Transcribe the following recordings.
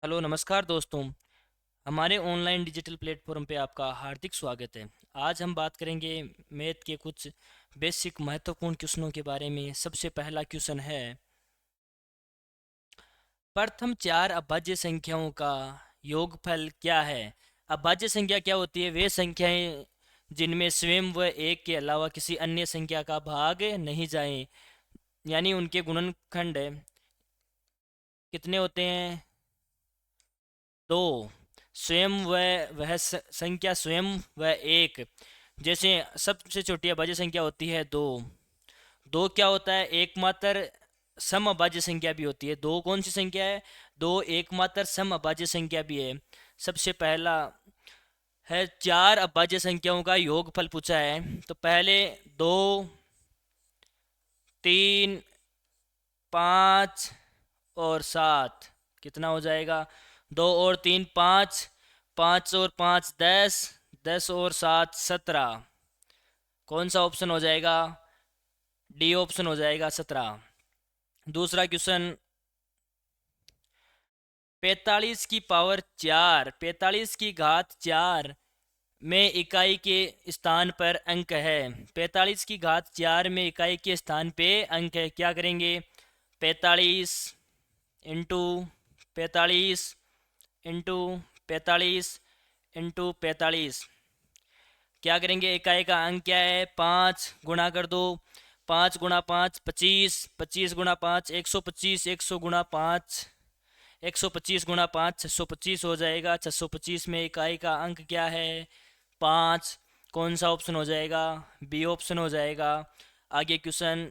Hello नमस्कार दोस्तों। हमारे ऑनलाइन डिजिटल प्लेटफॉर्म पे आपका हार्दिक स्वागत है। आज हम बात करेंगे मैथ के कुछ बेसिक महत्वपूर्ण क्वेश्चनों के बारे में। सबसे पहला क्वेश्चन है, प्रथम चार अभाज्य संख्याओं का योगफल क्या है। अभाज्य संख्या क्या होती है? वे संख्याएं जिनमें स्वयं व एक के अलावा किसी अन्य संख्या का भाग नहीं जाए, यानी उनके गुणनखंड कितने होते हैं? दो। स्वयं व वह संख्या स्वयं व एक, जैसे सबसे छोटी अभाज्य संख्या होती है दो। दो क्या होता है? एकमात्र सम अभाज्य संख्या भी होती है। दो कौन सी संख्या है? दो एकमात्र सम अभाज्य संख्या भी है। सबसे पहला है, चार अभाज्य संख्याओं का योगफल पूछा है, तो पहले दो, तीन, पाँच और सात कितना हो जाएगा? दो और तीन पाँच, पाँच और पाँच दस, दस और सात 17। कौन सा ऑप्शन हो जाएगा? डी ऑप्शन हो जाएगा, 17। दूसरा क्वेश्चन, 45 की पावर चार, 45 की घात चार में इकाई के स्थान पर अंक है। 45 की घात चार में इकाई के स्थान पे अंक है। क्या करेंगे? 45 इंटू 45 इंटू 45 इंटू 45। क्या करेंगे? इकाई का अंक क्या है? पाँच। गुणा कर दो। पाँच गुणा पाँच 25, 25 गुणा पाँच 125, 100 गुणा पाँच 125 गुणा पाँच 625 हो जाएगा। 625 में इकाई का अंक क्या है? पाँच। कौन सा ऑप्शन हो जाएगा? बी ऑप्शन हो जाएगा। आगे क्वेश्चन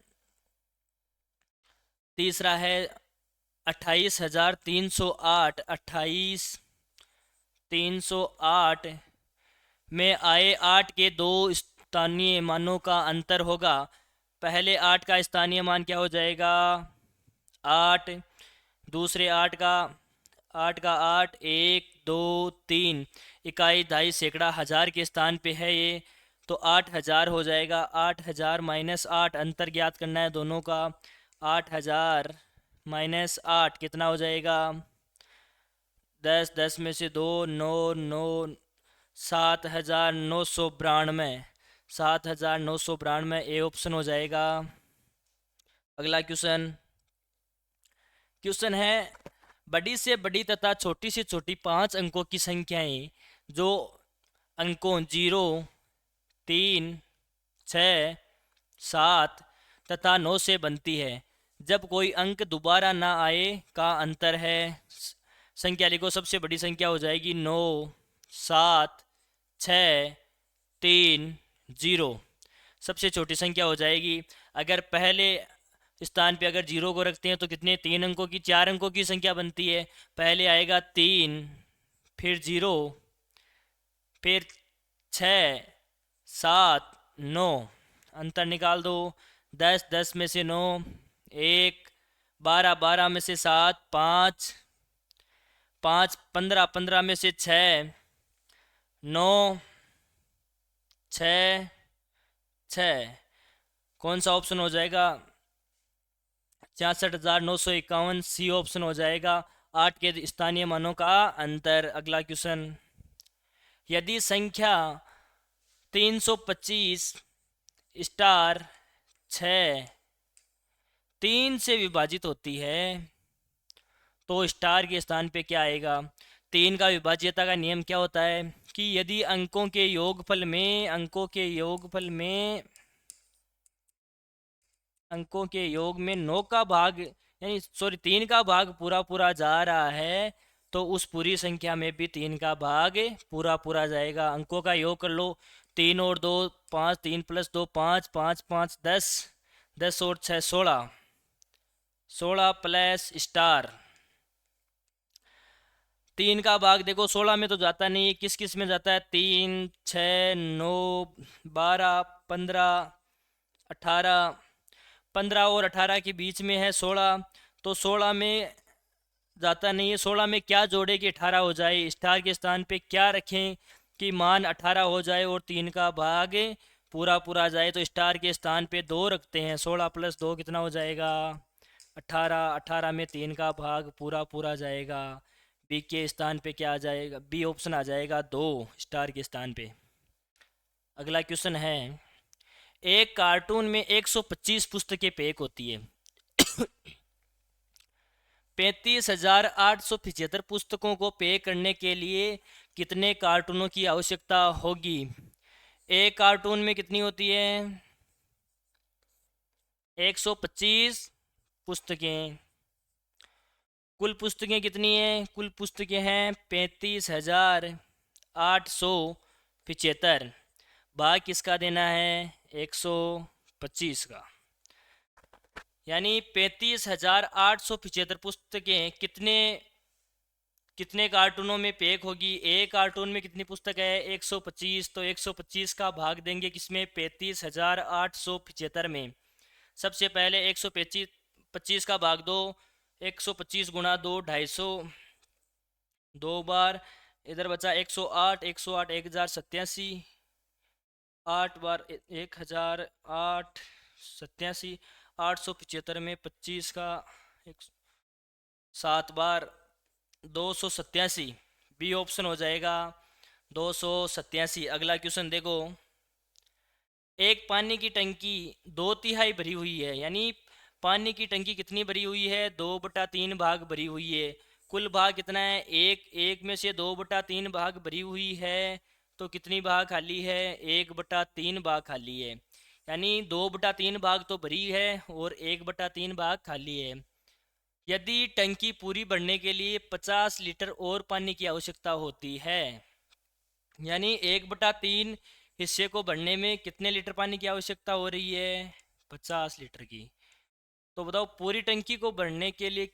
तीसरा है, 28,308, 28,308 में आए आठ के दो स्थानीय मानों का अंतर होगा। पहले आठ का स्थानीय मान क्या हो जाएगा? आठ। दूसरे आठ, एक, दो, तीन। इकाई ढाई, सैकड़ा, हजार के स्थान पे है ये, तो 8,000 हो जाएगा। 8,000 माइनस आठ, अंतर ज्ञात करना है दोनों का। 8,000 माइनस आठ कितना हो जाएगा? दस, दस में से दो, नौ, नौ, 7,992। 7,992 ए ऑप्शन हो जाएगा। अगला क्वेश्चन, क्वेश्चन है, बड़ी से बड़ी तथा छोटी से छोटी पांच अंकों की संख्याएं जो अंकों 0, 3, 6, 7 तथा 9 से बनती है, जब कोई अंक दोबारा ना आए का अंतर है। संख्या लिखो। सबसे बड़ी संख्या हो जाएगी 9, 7, 6, 3, 0। सबसे छोटी संख्या हो जाएगी, अगर पहले स्थान पे अगर जीरो को रखते हैं तो कितने? तीन अंकों की, चार अंकों की संख्या बनती है। पहले आएगा तीन, फिर जीरो, फिर छः, सात, नौ। अंतर निकाल दो। दस, दस में से नौ एक, बारह, बारह में से सात पाँच, पाँच, पंद्रह, पंद्रह में से छः नौ, छः, छः। कौन सा ऑप्शन हो जाएगा? 66,951 सी ऑप्शन हो जाएगा। आठ के स्थानीय मानों का अंतर। अगला क्वेश्चन, यदि संख्या 325 स्टार 6 तीन से विभाजित होती है, तो स्टार के स्थान पे क्या आएगा? तीन का विभाज्यता का नियम क्या होता है कि यदि अंकों के योग में नौ का भाग, यानी सॉरी, तीन का भाग पूरा पूरा जा रहा है, तो उस पूरी संख्या में भी तीन का भाग पूरा पूरा जाएगा। अंकों का योग कर लो। तीन और दो पाँच, तीन प्लस दो पाँच, पाँच पाँच 10, 10 और छः 16, 16 प्लस स्टार। तीन का भाग देखो 16 में तो जाता नहीं है, किस किस में जाता है? तीन, छः, नौ, 12, 15, 18। 15 और 18 के बीच में है 16, तो 16 में जाता नहीं है। 16 में क्या जोड़े कि 18 हो जाए? स्टार के स्थान पे क्या रखें कि मान 18 हो जाए और तीन का भाग पूरा पूरा जाए? तो स्टार के स्थान पे दो रखते हैं। 16 प्लस दो कितना हो जाएगा? 18। 18 में तीन का भाग पूरा पूरा जाएगा। बी के स्थान पे क्या आ जाएगा, बी ऑप्शन आ जाएगा 2 स्टार के स्थान पे। अगला क्वेश्चन है, एक कार्टून में 125 पुस्तकें पैक होती है। 35,875 पुस्तकों को पैक करने के लिए कितने कार्टूनों की आवश्यकता होगी? एक कार्टून में कितनी होती है? 125 पुस्तकें। कुल पुस्तकें कितनी हैं? कुल पुस्तकें हैं 35,875। भाग किसका देना है? 125 का। यानी 35,875 पुस्तकें कितने कितने कार्टूनों में पैक होगी? एक कार्टून में कितनी पुस्तक है? 125। तो 125 का भाग देंगे किसमें? 35,875 में। सबसे पहले 125 का भाग दो, 125 गुणा 2 250, 2 बार। इधर बचा 108, 108 1087, 8 बार 1087, 875 में 25 का 7 बार 287। बी ऑप्शन हो जाएगा 287। अगला क्वेश्चन देखो, एक पानी की टंकी 2/3 भरी हुई है। यानी पानी की टंकी कितनी भरी हुई है? 2/3 भाग भरी हुई है। कुल भाग कितना है? एक में से 2/3 भाग भरी हुई है, तो कितनी भाग खाली है? 1/3 भाग खाली है। यानी 2/3 भाग तो भरी है और 1/3 भाग खाली है। यदि टंकी पूरी भरने के लिए 50 लीटर और पानी की आवश्यकता होती है, यानी 1/3 हिस्से को भरने में कितने लीटर पानी की आवश्यकता हो रही है? 50 लीटर की। तो बताओ पूरी टंकी को भरने के लिए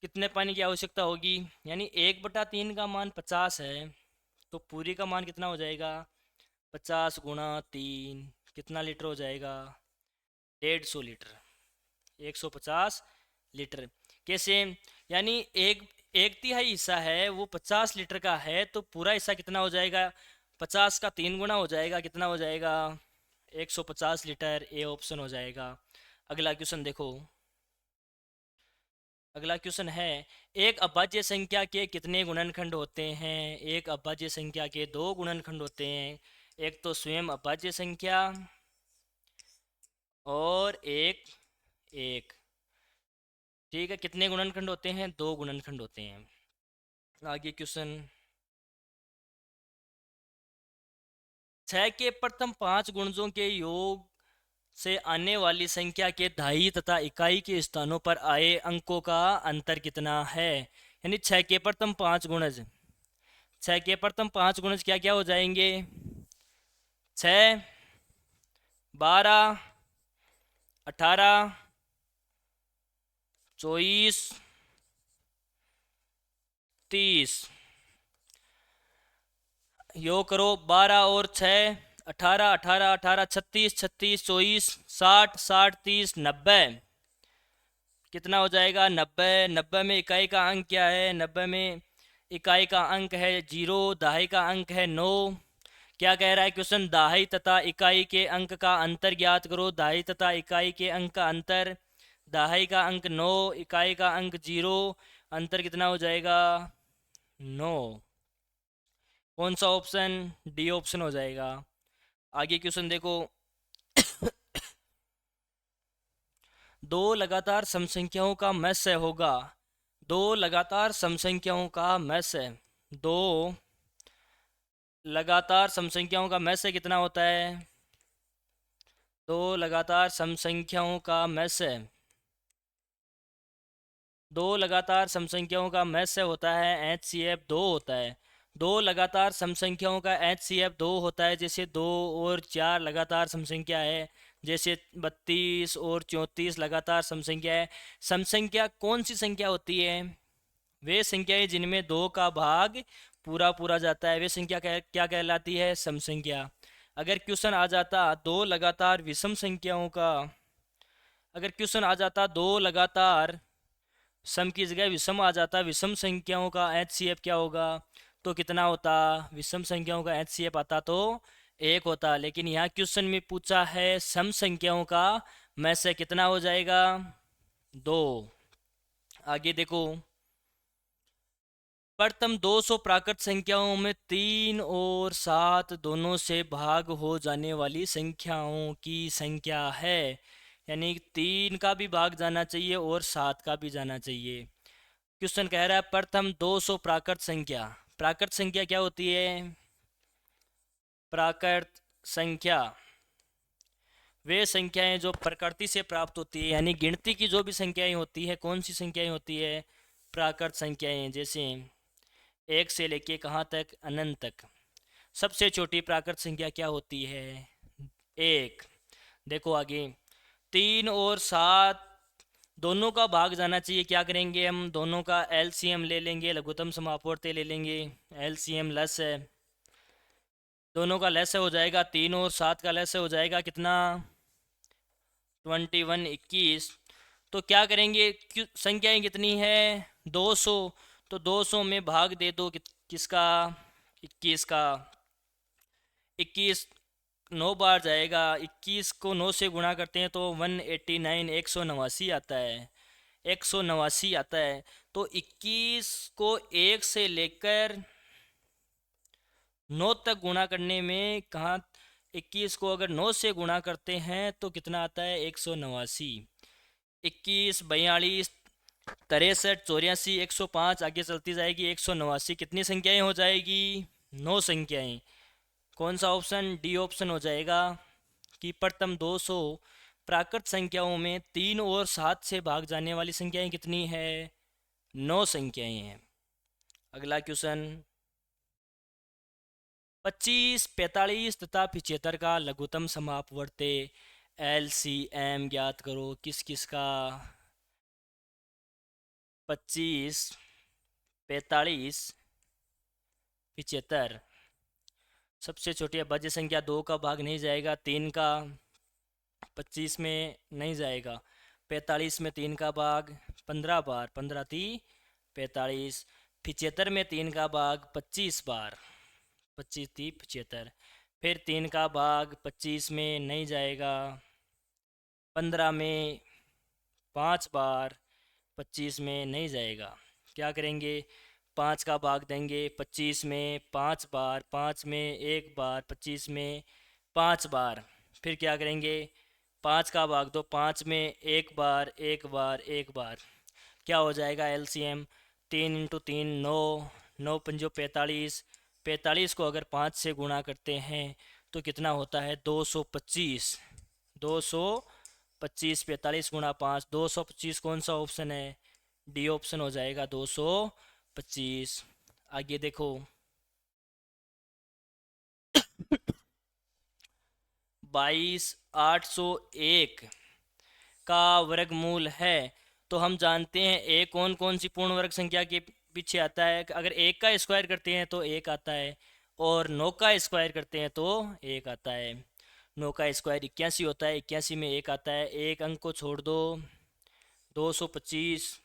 कितने पानी की आवश्यकता होगी? यानी 1/3 का मान 50 है, तो पूरी का मान कितना हो जाएगा? 50 गुणा 3 कितना लीटर हो जाएगा? 150 लीटर। 150 लीटर। कैसे? यानी एक एक तिहाई हिस्सा है वो 50 लीटर का है, तो पूरा हिस्सा कितना हो जाएगा? 50 का 3 गुना हो जाएगा। कितना हो जाएगा? 150 लीटर। ए ऑप्शन हो जाएगा। अगला क्वेश्चन देखो, अगला क्वेश्चन है, एक अभाज्य संख्या के कितने गुणनखंड होते हैं? एक अभाज्य संख्या के 2 गुणनखंड होते हैं। एक तो स्वयं अभाज्य संख्या और एक एक। ठीक है, कितने गुणनखंड होते हैं? 2 गुणनखंड होते हैं। आगे क्वेश्चन, 6 के प्रथम 5 गुणजों के योग से आने वाली संख्या के दहाई तथा इकाई के स्थानों पर आए अंकों का अंतर कितना है? यानी 6 के प्रथम 5 गुणज, 6 के प्रथम 5 गुणज क्या क्या हो जाएंगे? 6, 12, 18, 24, 30। योग करो, 12 और 6, 18, 18, 18, 36, 36, 24, 60, 60, 30, 90। कितना हो जाएगा? 90। 90 में इकाई का अंक क्या है? 90 में इकाई का अंक है 0, दहाई का अंक है 9। क्या कह रहा है क्वेश्चन? दहाई तथा इकाई के अंक का अंतर ज्ञात करो। दहाई तथा इकाई के अंक का अंतर, दहाई का अंक 9, इकाई का अंक 0, अंतर कितना हो जाएगा? 9। कौन सा ऑप्शन? डी ऑप्शन हो जाएगा। आगे क्वेश्चन देखो, दो लगातार सम संख्याओं का मत्स्य होगा। दो लगातार सम संख्याओं का मत्स्य, दो लगातार सम संख्याओं का मत्स्य कितना होता है? दो लगातार सम संख्याओं का मत्स्य, दो लगातार सम संख्याओं का मत्स्य होता है HCF 2 होता है। दो लगातार सम संख्याओं का HCF 2 होता है। जैसे 2 और 4 लगातार सम संख्या है, जैसे 32 और 34 लगातार सम संख्या है। सम संख्या कौन सी संख्या होती है? वे संख्याएं जिनमें 2 का भाग पूरा पूरा जाता है, वे संख्या क्या कहलाती है? सम संख्या। अगर क्वेश्चन आ जाता दो लगातार विषम संख्याओं का, अगर क्वेश्चन आ जाता दो लगातार सम की जगह विषम आ जाता, विषम संख्याओं का HCF क्या होगा? तो कितना होता? विषम संख्याओं का HCF आता तो 1 होता। लेकिन यहाँ क्वेश्चन में पूछा है सम संख्याओं का, में से कितना हो जाएगा? 2। आगे देखो, प्रथम 200 प्राकृत संख्याओं में 3 और 7 दोनों से भाग हो जाने वाली संख्याओं की संख्या है। यानी 3 का भी भाग जाना चाहिए और 7 का भी जाना चाहिए। क्वेश्चन कह रहा है प्रथम 200 प्राकृत संख्या। प्राकृत संख्या क्या होती है? प्राकृत संख्या वे संख्याएं जो प्रकृति से प्राप्त होती है, यानी गिनती की जो भी संख्याएं होती है, कौन सी संख्याएं होती है? प्राकृत संख्याएं। जैसे 1 से लेके कहाँ तक? अनंत तक। सबसे छोटी प्राकृत संख्या क्या होती है? 1। देखो आगे, 3 और 7 दोनों का भाग जाना चाहिए। क्या करेंगे हम? दोनों का एलसीएम ले लेंगे, लघुत्तम समापवर्ती ले लेंगे। एलसीएम लेस है, दोनों का लेस हो जाएगा। 3 और 7 का लेस हो जाएगा कितना? 21, 21। तो क्या करेंगे? संख्याएं कितनी है? 200। तो 200 में भाग दे दो किसका? 21 का। 21 9 बार जाएगा। 21 को 9 से गुणा करते हैं तो 189, 189 आता है। 189 आता है। तो 21 को 1 से लेकर 9 तक गुणा करने में कहाँ? 21 को अगर 9 से गुणा करते हैं तो कितना आता है? 189। 21, 42, 63, 84, 105 आगे चलती जाएगी। 189 कितनी संख्याएं हो जाएगी? 9 संख्याएं। कौन सा ऑप्शन? डी ऑप्शन हो जाएगा कि प्रथम 200 प्राकृत संख्याओं में 3 और 7 से भाग जाने वाली संख्याएं कितनी है? 9 संख्याएं हैं। अगला क्वेश्चन, 25, 45 तथा 75 का लघुत्तम समापवर्ती एलसीएम ज्ञात करो। किस किस का? 25, 45, 75। सबसे छोटी अभाज्य संख्या 2 का भाग नहीं जाएगा, 3 का। 25 में नहीं जाएगा। 45 में 3 का भाग 15 बार, 15 ती 45। 75 में 3 का भाग 25 बार, 25 ती 75। फिर 3 का भाग 25 में नहीं जाएगा। 15 में 5 बार, 25 में नहीं जाएगा। क्या करेंगे? 5 का भाग देंगे 25 में 5 बार, 5 में 1 बार, 25 में 5 बार। फिर क्या करेंगे? 5 का भाग दो 5 में 1 बार, 1 बार, 1 बार। क्या हो जाएगा एलसीएम? 3 इंटू 3 9, 9 पंजो 45। 45 को अगर 5 से गुणा करते हैं तो कितना होता है? 225। 225, 45 गुणा 5, 225। कौन सा ऑप्शन है? डी ऑप्शन हो जाएगा 225। आगे देखो, 22,801 का वर्गमूल है। तो हम जानते हैं ए कौन कौन सी पूर्ण वर्ग संख्या के पीछे आता है। अगर 1 का स्क्वायर करते हैं तो 1 आता है, और 9 का स्क्वायर करते हैं तो 1 आता है। 9 का स्क्वायर 81 होता है, 81 में 1 आता है। एक अंक को छोड़ दो। 225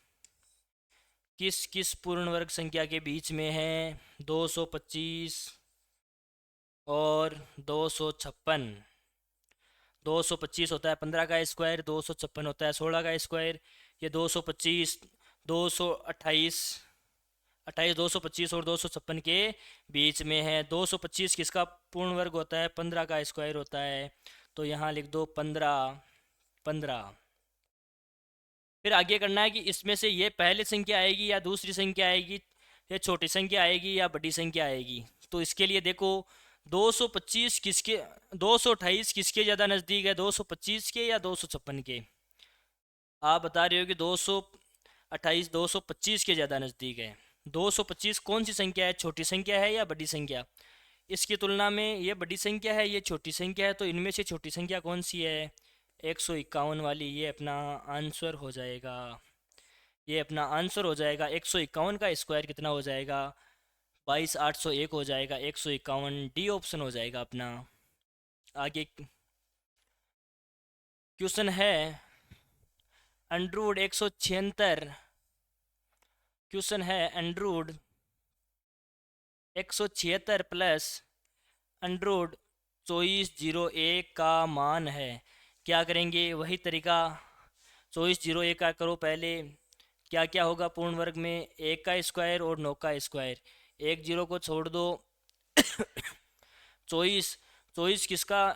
किस किस पूर्ण वर्ग संख्या के बीच में है? 225 और 256। 225 होता है 15 का स्क्वायर, 256 होता है 16 का स्क्वायर। ये 225, 228, 225 और 256 के बीच में है। 225 किसका पूर्ण वर्ग होता है? 15 का स्क्वायर होता है। तो यहाँ लिख दो 15, 15। फिर आगे करना है कि इसमें से ये पहली संख्या आएगी या दूसरी संख्या आएगी, ये छोटी संख्या आएगी या बड़ी संख्या आएगी। तो इसके लिए देखो 225 किसके, 228 किसके ज़्यादा नज़दीक है? 225 के या 256 के? आप बता रहे हो कि 228 225 के ज़्यादा नज़दीक है। 225 कौन सी संख्या है? छोटी संख्या है या बड़ी संख्या? इसकी तुलना में ये बड़ी संख्या है, ये छोटी संख्या है। तो इनमें से छोटी संख्या कौन सी है? 151 वाली। ये अपना आंसर हो जाएगा। ये अपना आंसर हो जाएगा। 151 का स्क्वायर कितना हो जाएगा? 22,801 हो जाएगा। 151 डी ऑप्शन हो जाएगा अपना। आगे क्वेश्चन है अंडरवुड 176। क्वेश्चन है अंडरवुड 176 प्लस अंडरवुड 2401 का मान है। क्या करेंगे? वही तरीका 2401 का करो पहले। क्या क्या होगा पूर्ण वर्ग में? 1 का स्क्वायर और 9 का स्क्वायर। एक जीरो को छोड़ दो। 24। 24 किसका,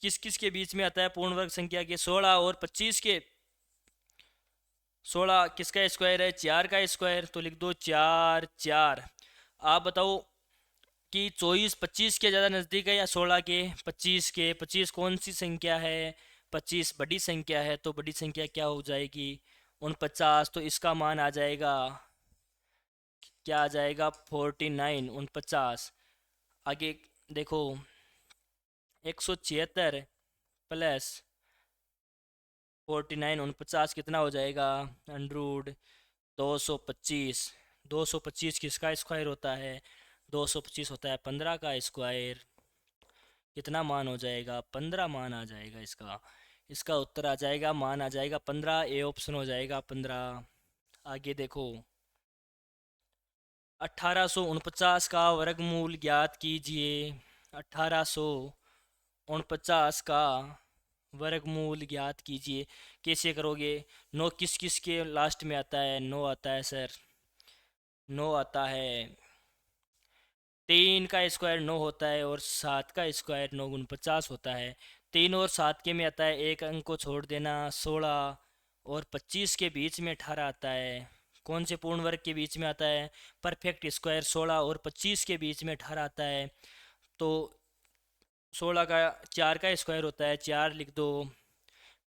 किस किस के बीच में आता है पूर्ण वर्ग संख्या के? 16 और 25 के। 16 किसका स्क्वायर है? 4 का स्क्वायर। तो लिख दो 4 4। आप बताओ कि 24 25 के ज़्यादा नज़दीक है या 16 के? 25 के। 25 कौन सी संख्या है? 25 बड़ी संख्या है, तो बड़ी संख्या क्या हो जाएगी? 49। तो इसका मान आ जाएगा, क्या आ जाएगा? 49, 49। आगे देखो, 176 प्लस 49, 49 कितना हो जाएगा? अंडरूड 225। 225 किसका स्क्वायर होता है? 225 होता है 15 का स्क्वायर। कितना मान हो जाएगा? 15 मान आ जाएगा इसका। इसका उत्तर आ जाएगा, मान आ जाएगा 15। ए ऑप्शन हो जाएगा 15। आगे देखो, 1849 का वर्गमूल ज्ञात कीजिए। 1849 का वर्गमूल ज्ञात कीजिए। कैसे करोगे? 9 किस किस के लास्ट में आता है? 9 आता है सर, 9 आता है। 3 का स्क्वायर 9 होता है और 7 का स्क्वायर 9 × 50 होता है। 3 और 7 के में आता है, एक अंक को छोड़ देना, 16। और 25 के बीच में 18 आता है। कौन से पूर्ण वर्ग के बीच में आता है? Perfect square. 16 और 25 के बीच में 18 आता है। तो 16 का 4 का स्क्वायर होता है, 4 लिख दो।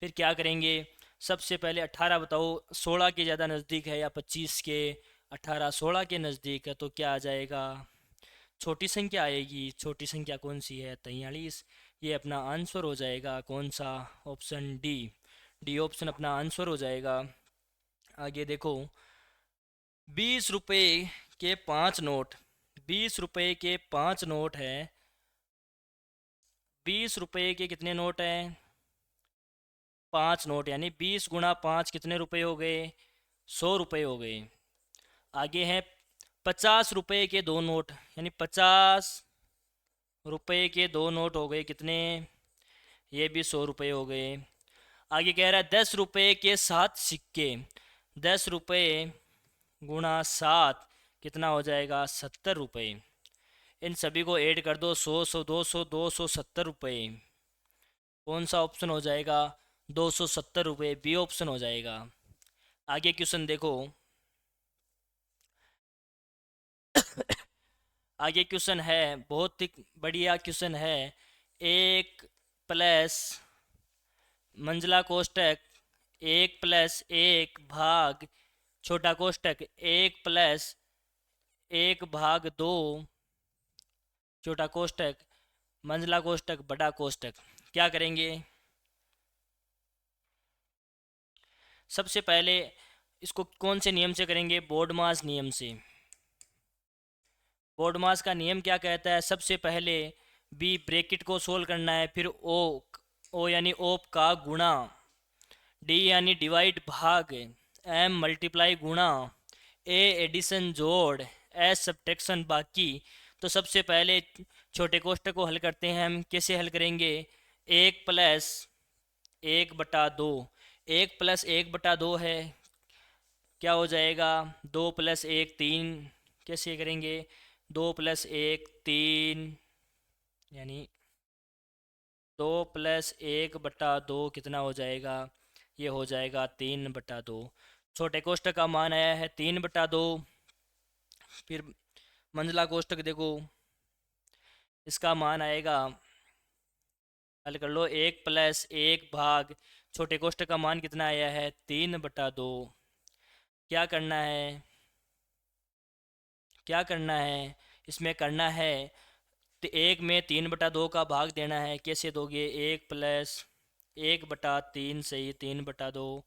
फिर क्या करेंगे? सबसे पहले 18 बताओ 16 के ज़्यादा नज़दीक है या 25 के? 18 16 के नज़दीक है, तो क्या आ जाएगा? छोटी संख्या आएगी। छोटी संख्या कौन सी है? 43। ये अपना आंसर हो जाएगा। कौन सा? Option D. डी ऑप्शन अपना आंसर हो जाएगा। आगे देखो, 20 रुपए के 5 नोट। 20 रुपए के 5 नोट है। 20 रुपए के कितने नोट हैं? 5 नोट, यानी 20 × 5 कितने रुपए हो गए? 100 रुपए हो गए। आगे है 50 रुपए के 2 नोट, यानी 50 रुपए के 2 नोट हो गए कितने? ये भी 100 रुपए हो गए। आगे कह रहा है 10 रुपए के 7 सिक्के। 10 रुपए × 7 कितना हो जाएगा? 70 रुपए। इन सभी को ऐड कर दो, 100 100 200 270 रुपए। कौन सा ऑप्शन हो जाएगा? 270 रुपये, बी ऑप्शन हो जाएगा। आगे क्वेश्चन देखो। आगे क्वेश्चन है, बहुत ही बढ़िया क्वेश्चन है। एक प्लस मंझला कोष्टक 1 + 1 छोटा कोष्टक 1 + 1/2 छोटा कोष्टक मंझला कोष्टक बड़ा कोष्टक। क्या करेंगे? सबसे पहले इसको कौन से नियम से करेंगे? बोर्डमास नियम से। बोर्डमास का नियम क्या कहता है? सबसे पहले बी ब्रैकेट को सोल्व करना है, फिर ओ यानी ओप का गुणा, डी यानी डिवाइड भाग, एम मल्टीप्लाई गुणा, ए एडिशन जोड़, एस सब्ट्रैक्शन बाकी। तो सबसे पहले छोटे कोष्टक को हल करते हैं हम। कैसे हल करेंगे? 1 + 1/2। 1 + 1/2 है, क्या हो जाएगा? 2 + 1 3। कैसे करेंगे? 2 + 1 3, यानी 2 + 1/2 कितना हो जाएगा? ये हो जाएगा 3/2। छोटे कोष्टक का मान आया है 3/2। फिर मंझला कोष्टक देखो, इसका मान आएगा, हल कर लो, 1 + 1 छोटे कोष्टक का मान कितना आया है? 3/2। क्या करना है? क्या करना है इसमें? करना है तो 1 में 3/2 का भाग देना है। कैसे दोगे? 1 + 1/3 सही, 3/2।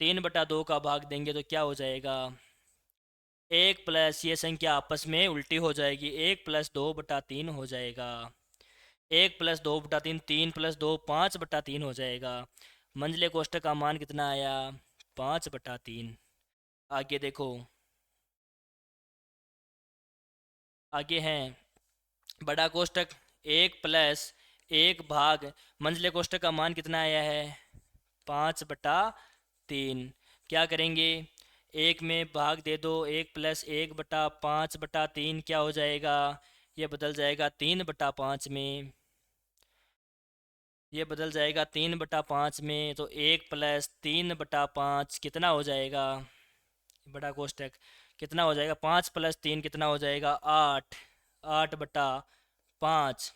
3/2 का भाग देंगे तो क्या हो जाएगा? 1 + ये संख्या आपस में उल्टी हो जाएगी, 1 + 2/3 हो जाएगा। 1 + 2/3, 3 + 2 5/3 हो जाएगा। मंझले कोष्टक का मान कितना आया? 5/3। आगे देखो, आगे हैं बड़ा कोष्टक 1 + 1 भाग, मंझले कोष्टक का मान कितना आया है? 5/3। क्या करेंगे, एक में भाग दे दो, 1+1/5/3 क्या हो जाएगा, ये बदल जाएगा 3/5 में, ये बदल जाएगा 3/5 में। तो 1+3/5 कितना हो जाएगा, बड़ा कोष्टक कितना हो जाएगा, 5+3 कितना हो जाएगा, 8, 8/5,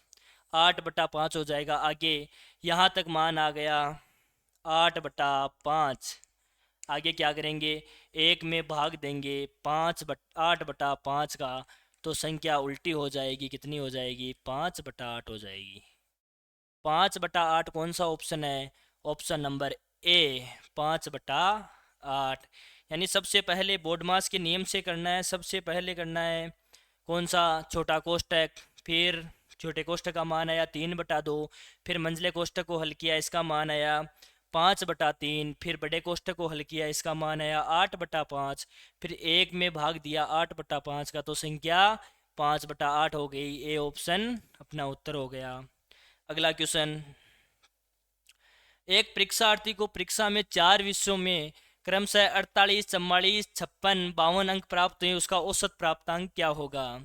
8/5 हो जाएगा। आगे यहाँ तक मान आ गया 8/5। आगे क्या करेंगे, एक में भाग देंगे 8/5 का, तो संख्या उल्टी हो जाएगी, कितनी हो जाएगी, 5/8 हो जाएगी। 5/8 कौन सा ऑप्शन है, ऑप्शन नंबर ए, 5/8। यानी सबसे पहले बोर्डमास के नियम से करना है, सबसे पहले करना है कौन सा, छोटा कोष्टक, फिर छोटे कोष्टक का मान आया 3/2, फिर मंझले कोष्टक को हल किया, इसका मान आया 5/3, फिर बड़े कोष्टक को हल किया, इसका मान आया 8/5, फिर एक में भाग दिया 8/5 का, तो संख्या 5/8 हो गई। ए ऑप्शन अपना उत्तर हो गया। अगला क्वेश्चन, एक परीक्षार्थी को परीक्षा में 4 विषयों में क्रमशः 48, 44, 56, 52 अंक प्राप्त हुए, उसका औसत प्राप्तांक क्या होगा।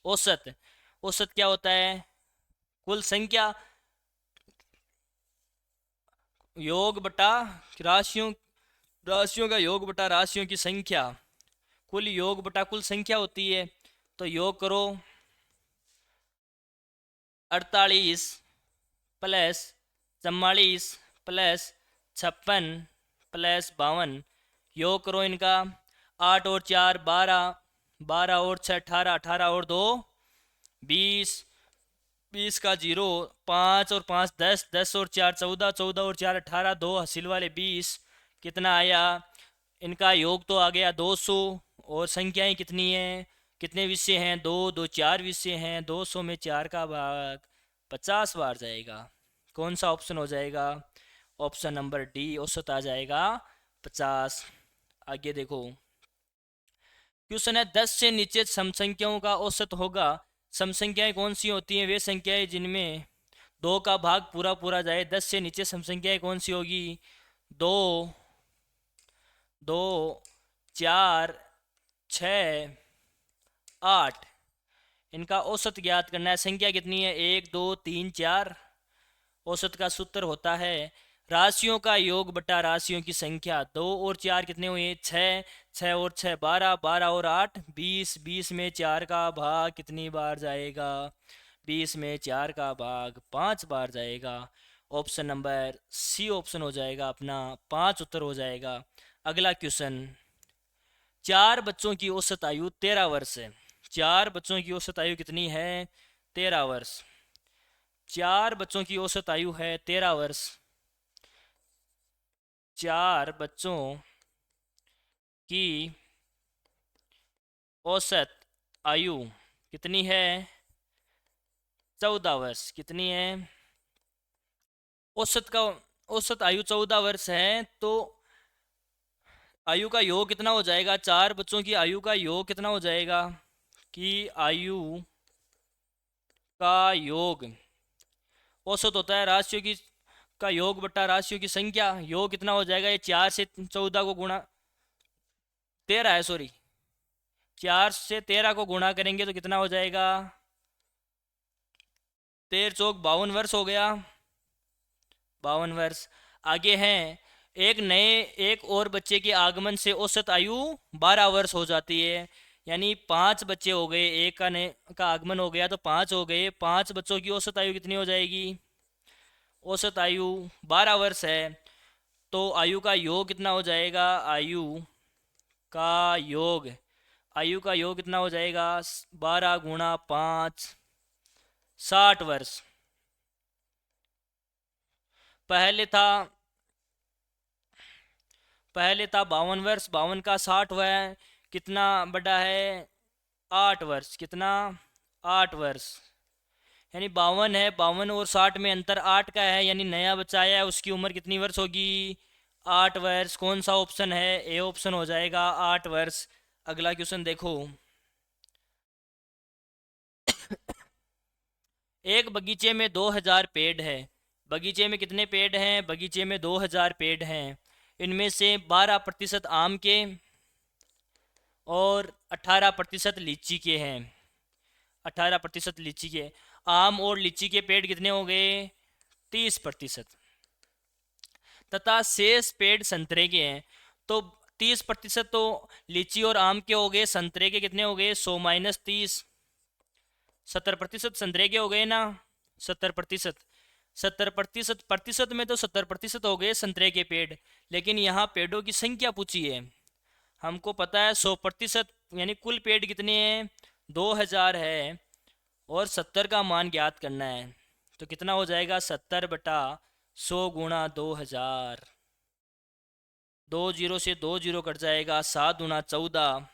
औसत, औसत क्या होता है, कुल संख्या, योग बटा राशियों, राशियों का योग बटा राशियों की संख्या, कुल योग बटा कुल संख्या होती है। तो योग करो, 48 प्लस 44 प्लस 56 प्लस 52, योग करो इनका, 8 और 4 12, 12 और 6 18, 18 और 2 20, 20 का 0, 5 और 5 10, 10 और 4 14, 14 और 4 18, 2 हासिल वाले 20, कितना आया, इनका योग तो आ गया 200। और संख्याएं कितनी हैं, कितने विषय हैं, 2 2 4 विषय हैं, 200 में 4 का भाग 50 बार जाएगा। कौन सा ऑप्शन हो जाएगा, ऑप्शन नंबर डी, औसत आ जाएगा 50। आगे देखो, क्वेश्चन है 10 से नीचे सम संख्याओं का औसत होगा। सम संख्याएं कौन सी होती हैं, वे संख्याएं जिनमें 2 का भाग पूरा पूरा जाए। 10 से नीचे सम संख्याएं कौन सी होगी, 2, 2, 4, 6, 8, इनका औसत ज्ञात करना है। संख्या कितनी है, 1 2 3 4। औसत का सूत्र होता है राशियों का योग बटा राशियों की संख्या। 2 और 4 कितने हुए, 6, 6 और 6 12, 12 और 8 20, 20 में 4 का भाग कितनी बार जाएगा, 20 में 4 का भाग 5 बार जाएगा। ऑप्शन नंबर सी ऑप्शन हो जाएगा अपना, 5 उत्तर हो जाएगा। अगला क्वेश्चन, 4 बच्चों की औसत आयु 13 वर्ष है। 4 बच्चों की औसत आयु कितनी है, 13 वर्ष। 4 बच्चों की औसत आयु है 13 वर्ष। 4 बच्चों की औसत आयु कितनी है, 14 वर्ष। कितनी है, औसत का, औसत आयु 14 वर्ष है, तो आयु का योग कितना हो जाएगा, 4 बच्चों की आयु का योग कितना हो जाएगा, कि आयु का योग औसत होता है राशियों की का योग बटा राशियों की संख्या। योग कितना हो जाएगा, ये 4 से 14 को गुणा, 13 है सॉरी, 4 से 13 को गुणा करेंगे तो कितना हो जाएगा, 13 चौक 52 वर्ष हो गया, 52 वर्ष। आगे हैं, एक नए, एक और बच्चे के आगमन से औसत आयु 12 वर्ष हो जाती है। यानी 5 बच्चे हो गए, एक का नए का आगमन हो गया तो 5 हो गए, 5 बच्चों की औसत आयु कितनी हो जाएगी, औसत आयु 12 वर्ष है। तो आयु का योग कितना हो जाएगा, आयु का योग, आयु का योग कितना हो जाएगा, 12 गुणा 5, 60 वर्ष। पहले था, पहले था 52 वर्ष, 52 का 60 हुआ है, कितना बड़ा है, 8 वर्ष। कितना, 8 वर्ष। यानी 52 है, 52 और 60 में अंतर 8 का है, यानी नया बच्चा आया है उसकी उम्र कितनी वर्ष होगी, 8 वर्ष। कौन सा ऑप्शन है, ए ऑप्शन हो जाएगा 8 वर्ष। अगला क्वेश्चन देखो, एक बगीचे में 2000 पेड़ है। बगीचे में कितने पेड़ हैं, बगीचे में 2000 पेड़ हैं। इनमें से 12% आम के और 18% लीची के हैं। 18% लीची के। आम और लीची के पेड़ कितने हो गए? 30%। तथा शेष पेड़ संतरे के हैं। तो 30% तो लीची और आम के हो गए, संतरे के कितने हो गए? 100 माइनस 30, 70% संतरे के हो गए ना। 70%, 70% में तो 70% हो गए संतरे के पेड़, लेकिन यहाँ पेड़ों की संख्या पूछी है। हमको पता है 100%, यानी कुल पेड़ कितने हैं? 2000 है, और 70 का मान ज्ञात करना है। तो कितना हो जाएगा? 70/100 गुणा 2000। 20 से 20 कट जाएगा। 7 गुणा 14,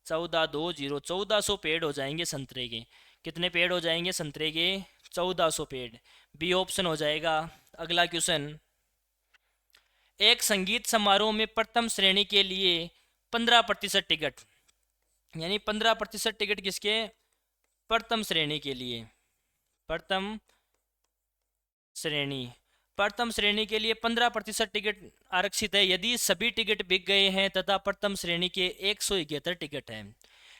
14 20, 1400 पेड़ हो जाएंगे संतरे के। कितने पेड़ हो जाएंगे संतरे के? 1400 पेड़। बी ऑप्शन हो जाएगा। अगला क्वेश्चन, एक संगीत समारोह में प्रथम श्रेणी के लिए 15% टिकट, यानी 15% टिकट किसके? प्रथम श्रेणी के लिए। प्रथम श्रेणी, प्रथम श्रेणी के लिए 15% टिकट आरक्षित है यदि सभी टिकट बिक गए हैं तथा प्रथम श्रेणी के 171 टिकट हैं।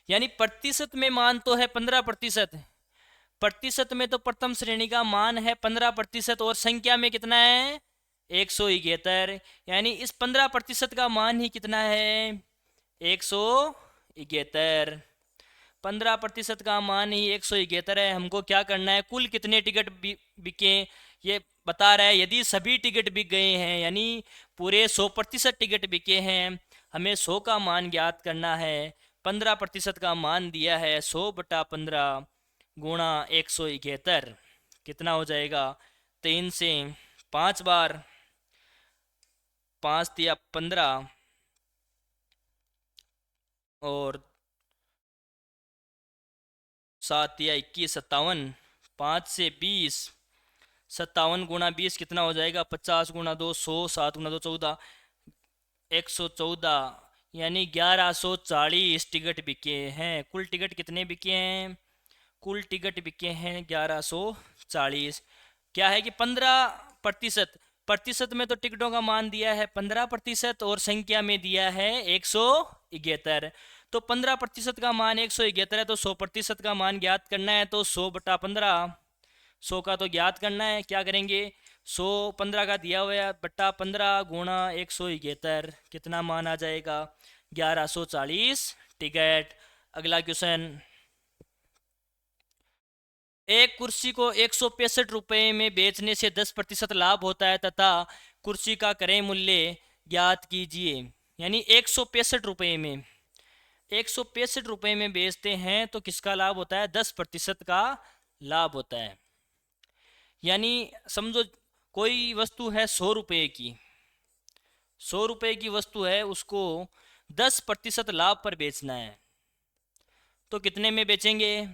यानी प्रतिशत में मान तो है 15%, प्रतिशत में तो प्रथम श्रेणी का मान है 15%, और संख्या में कितना है? 171। यानी इस 15% का मान ही कितना है? 171। 15% का मान ही 171 है। हमको क्या करना है? कुल कितने टिकट बिके ये बता रहा है। यदि सभी टिकट बिक गए हैं, यानी पूरे 100% टिकट बिके हैं, हमें 100 का मान ज्ञात करना है। 15% का मान दिया है 100/15 गुणा 171। कितना हो जाएगा? 3 से 5 बार, 5 या 15, और 7 या 21, 57, 5 से 20, 57 गुणा 20 कितना हो जाएगा? 50 गुणा 2 100, 7 गुणा 2 14, 114, यानी 1140 टिकट बिके हैं। कुल टिकट कितने बिके हैं? कुल टिकट बिके हैं 1140। क्या है कि 15%, प्रतिशत में तो टिकटों का मान दिया है 15%, और संख्या में दिया है 171। तो 15% का मान 171 है, तो 100% का मान ज्ञात करना है। तो 100/15, 100 का तो ज्ञात करना है। क्या करेंगे? 100 15 का दिया हुआ है, बट्टा 15 गुणा 171, कितना मान आ जाएगा? 1140 टिकट। अगला क्वेश्चन, एक कुर्सी को 165 रुपये में बेचने से 10% लाभ होता है तथा कुर्सी का क्रय मूल्य ज्ञात कीजिए। यानी 165 रुपये में, 165 रुपये में बेचते हैं तो किसका लाभ होता है? 10% का लाभ होता है। यानी समझो कोई वस्तु है 100 रुपये की, 100 रुपये की वस्तु है, उसको 10% लाभ पर बेचना है, तो कितने में बेचेंगे?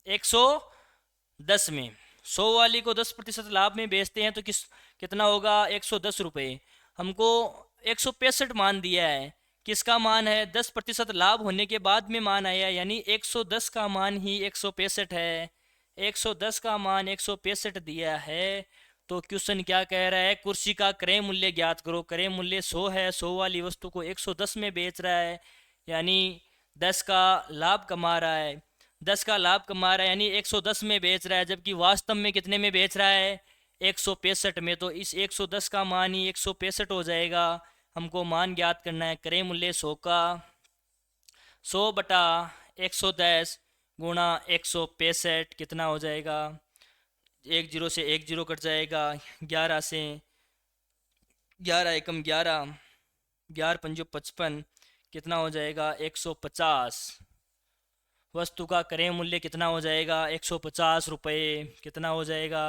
110 में। 100 वाली को 10% लाभ में बेचते हैं तो कितना होगा? 110 रुपये। हमको 165 मान दिया है, किसका मान है? 10% लाभ होने के बाद में मान आया, यानी 110 का मान ही 165 है। 110 का मान 165 दिया है। तो क्वेश्चन क्या कह रहा है? कुर्सी का क्रय मूल्य ज्ञात करो। क्रय मूल्य 100 है, 100 वाली वस्तु को 110 में बेच रहा है, यानी 10 का लाभ कमा रहा है। 10 का लाभ कमा रहा है यानी 110 में बेच रहा है, जबकि वास्तव में कितने में बेच रहा है? 165 में। तो इस 110 का मान ही 165 हो जाएगा। हमको मान ज्ञात करना है क्रय मूल्य 100 का। 100/110 गुणा 165 कितना हो जाएगा? 10 से 10 कट जाएगा। 11 से 11 एकम 11, 11 पंजो 55, कितना हो जाएगा? 150। वस्तु का क्रय मूल्य कितना हो जाएगा? 150 रुपये। कितना हो जाएगा?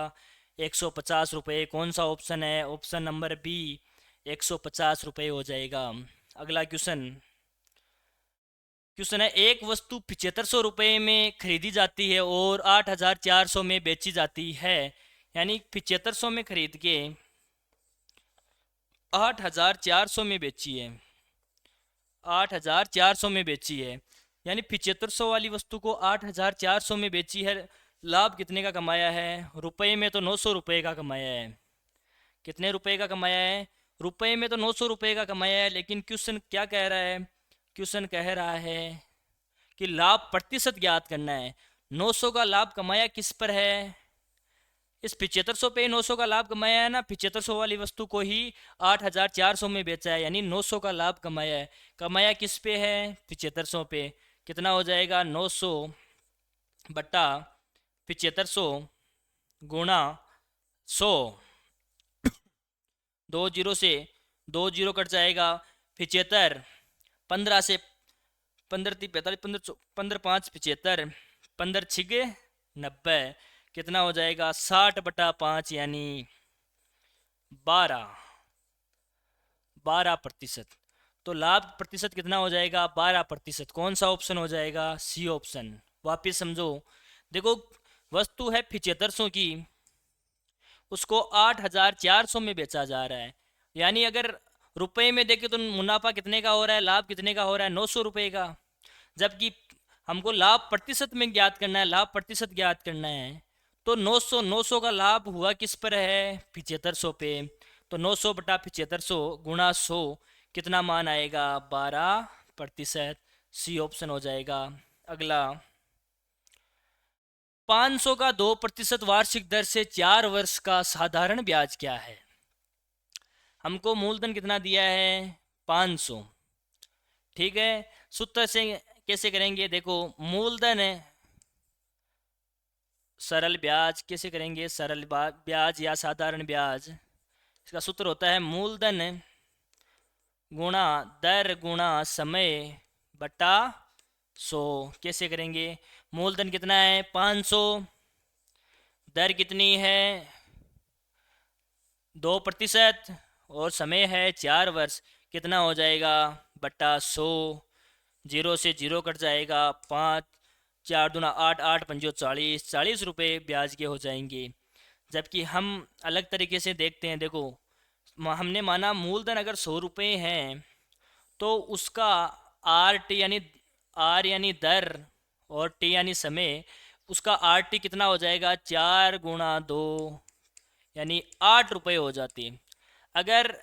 150 रुपये। कौन सा ऑप्शन है? ऑप्शन नंबर बी, 150 रुपये हो जाएगा। अगला क्वेश्चन, क्वेश्चन है, एक वस्तु 7500 रुपये में खरीदी जाती है और 8400 में बेची जाती है। यानी 7500 में खरीद के 8400 में बेची है, 8400 में बेची है, यानी 7500 वाली वस्तु को 8400 में बेची है। लाभ कितने का कमाया है? रुपये में तो 900 रुपये का कमाया है। कितने रुपए का कमाया है? रुपए में तो 900 रुपये का कमाया है, लेकिन क्वेश्चन क्या कह रहा है? क्वेश्चन कह रहा है कि लाभ प्रतिशत ज्ञात करना है। 900 का लाभ कमाया किस पर है? इस 7500 पे 900 का लाभ कमाया है ना, 7500 वाली वस्तु को ही 8400 में बेचा है, यानी 900 का लाभ कमाया है। कमाया किस पे है? 7500 पे। कितना हो जाएगा? 900 बट्टा 7500 गुणा 100। 2 जीरो से 2 जीरो कट जाएगा। 75, 15 से 15 × 3 = 45, 15 × 5 = 75, 15 × 6 = 90। कितना हो जाएगा? 60/5 यानी 12%। तो लाभ प्रतिशत कितना हो जाएगा? 12%। कौन सा ऑप्शन हो जाएगा? C option. वापिस समझो, देखो वस्तु है 7500 की, उसको 8400 में बेचा जा रहा है, यानी अगर रुपए में देखे तो मुनाफा कितने का हो रहा है, लाभ कितने का हो रहा है? 900 रुपये का। जबकि हमको लाभ प्रतिशत में ज्ञात करना है, लाभ प्रतिशत ज्ञात करना है, तो 900 का लाभ हुआ किस पर है? 7500 पे। तो 900/7500 गुणा 100, कितना मान आएगा? 12%। सी ऑप्शन हो जाएगा। अगला, 500 का 2% वार्षिक दर से 4 वर्ष का साधारण ब्याज क्या है? हमको मूलधन कितना दिया है? 500। ठीक है, सूत्र से कैसे करेंगे? देखो, मूलधन है, सरल ब्याज कैसे करेंगे? सरल ब्याज या साधारण ब्याज, इसका सूत्र होता है मूलधन गुणा दर गुणा समय बटा 100। कैसे करेंगे? मूलधन कितना है? 500, दर कितनी है? 2%, और समय है 4 वर्ष। कितना हो जाएगा? बटा 100। 0 से 0 कट जाएगा। 5 4 दूना 8, 8 पंजो 40, 40 रुपये ब्याज के हो जाएंगे। जबकि हम अलग तरीके से देखते हैं। देखो, हमने माना मूलधन अगर 100 रुपये हैं, तो उसका आर टी यानी आर यानी दर और टी यानी समय, उसका आर टी कितना हो जाएगा? 4 × 2 यानी 8 रुपये हो जाती। अगर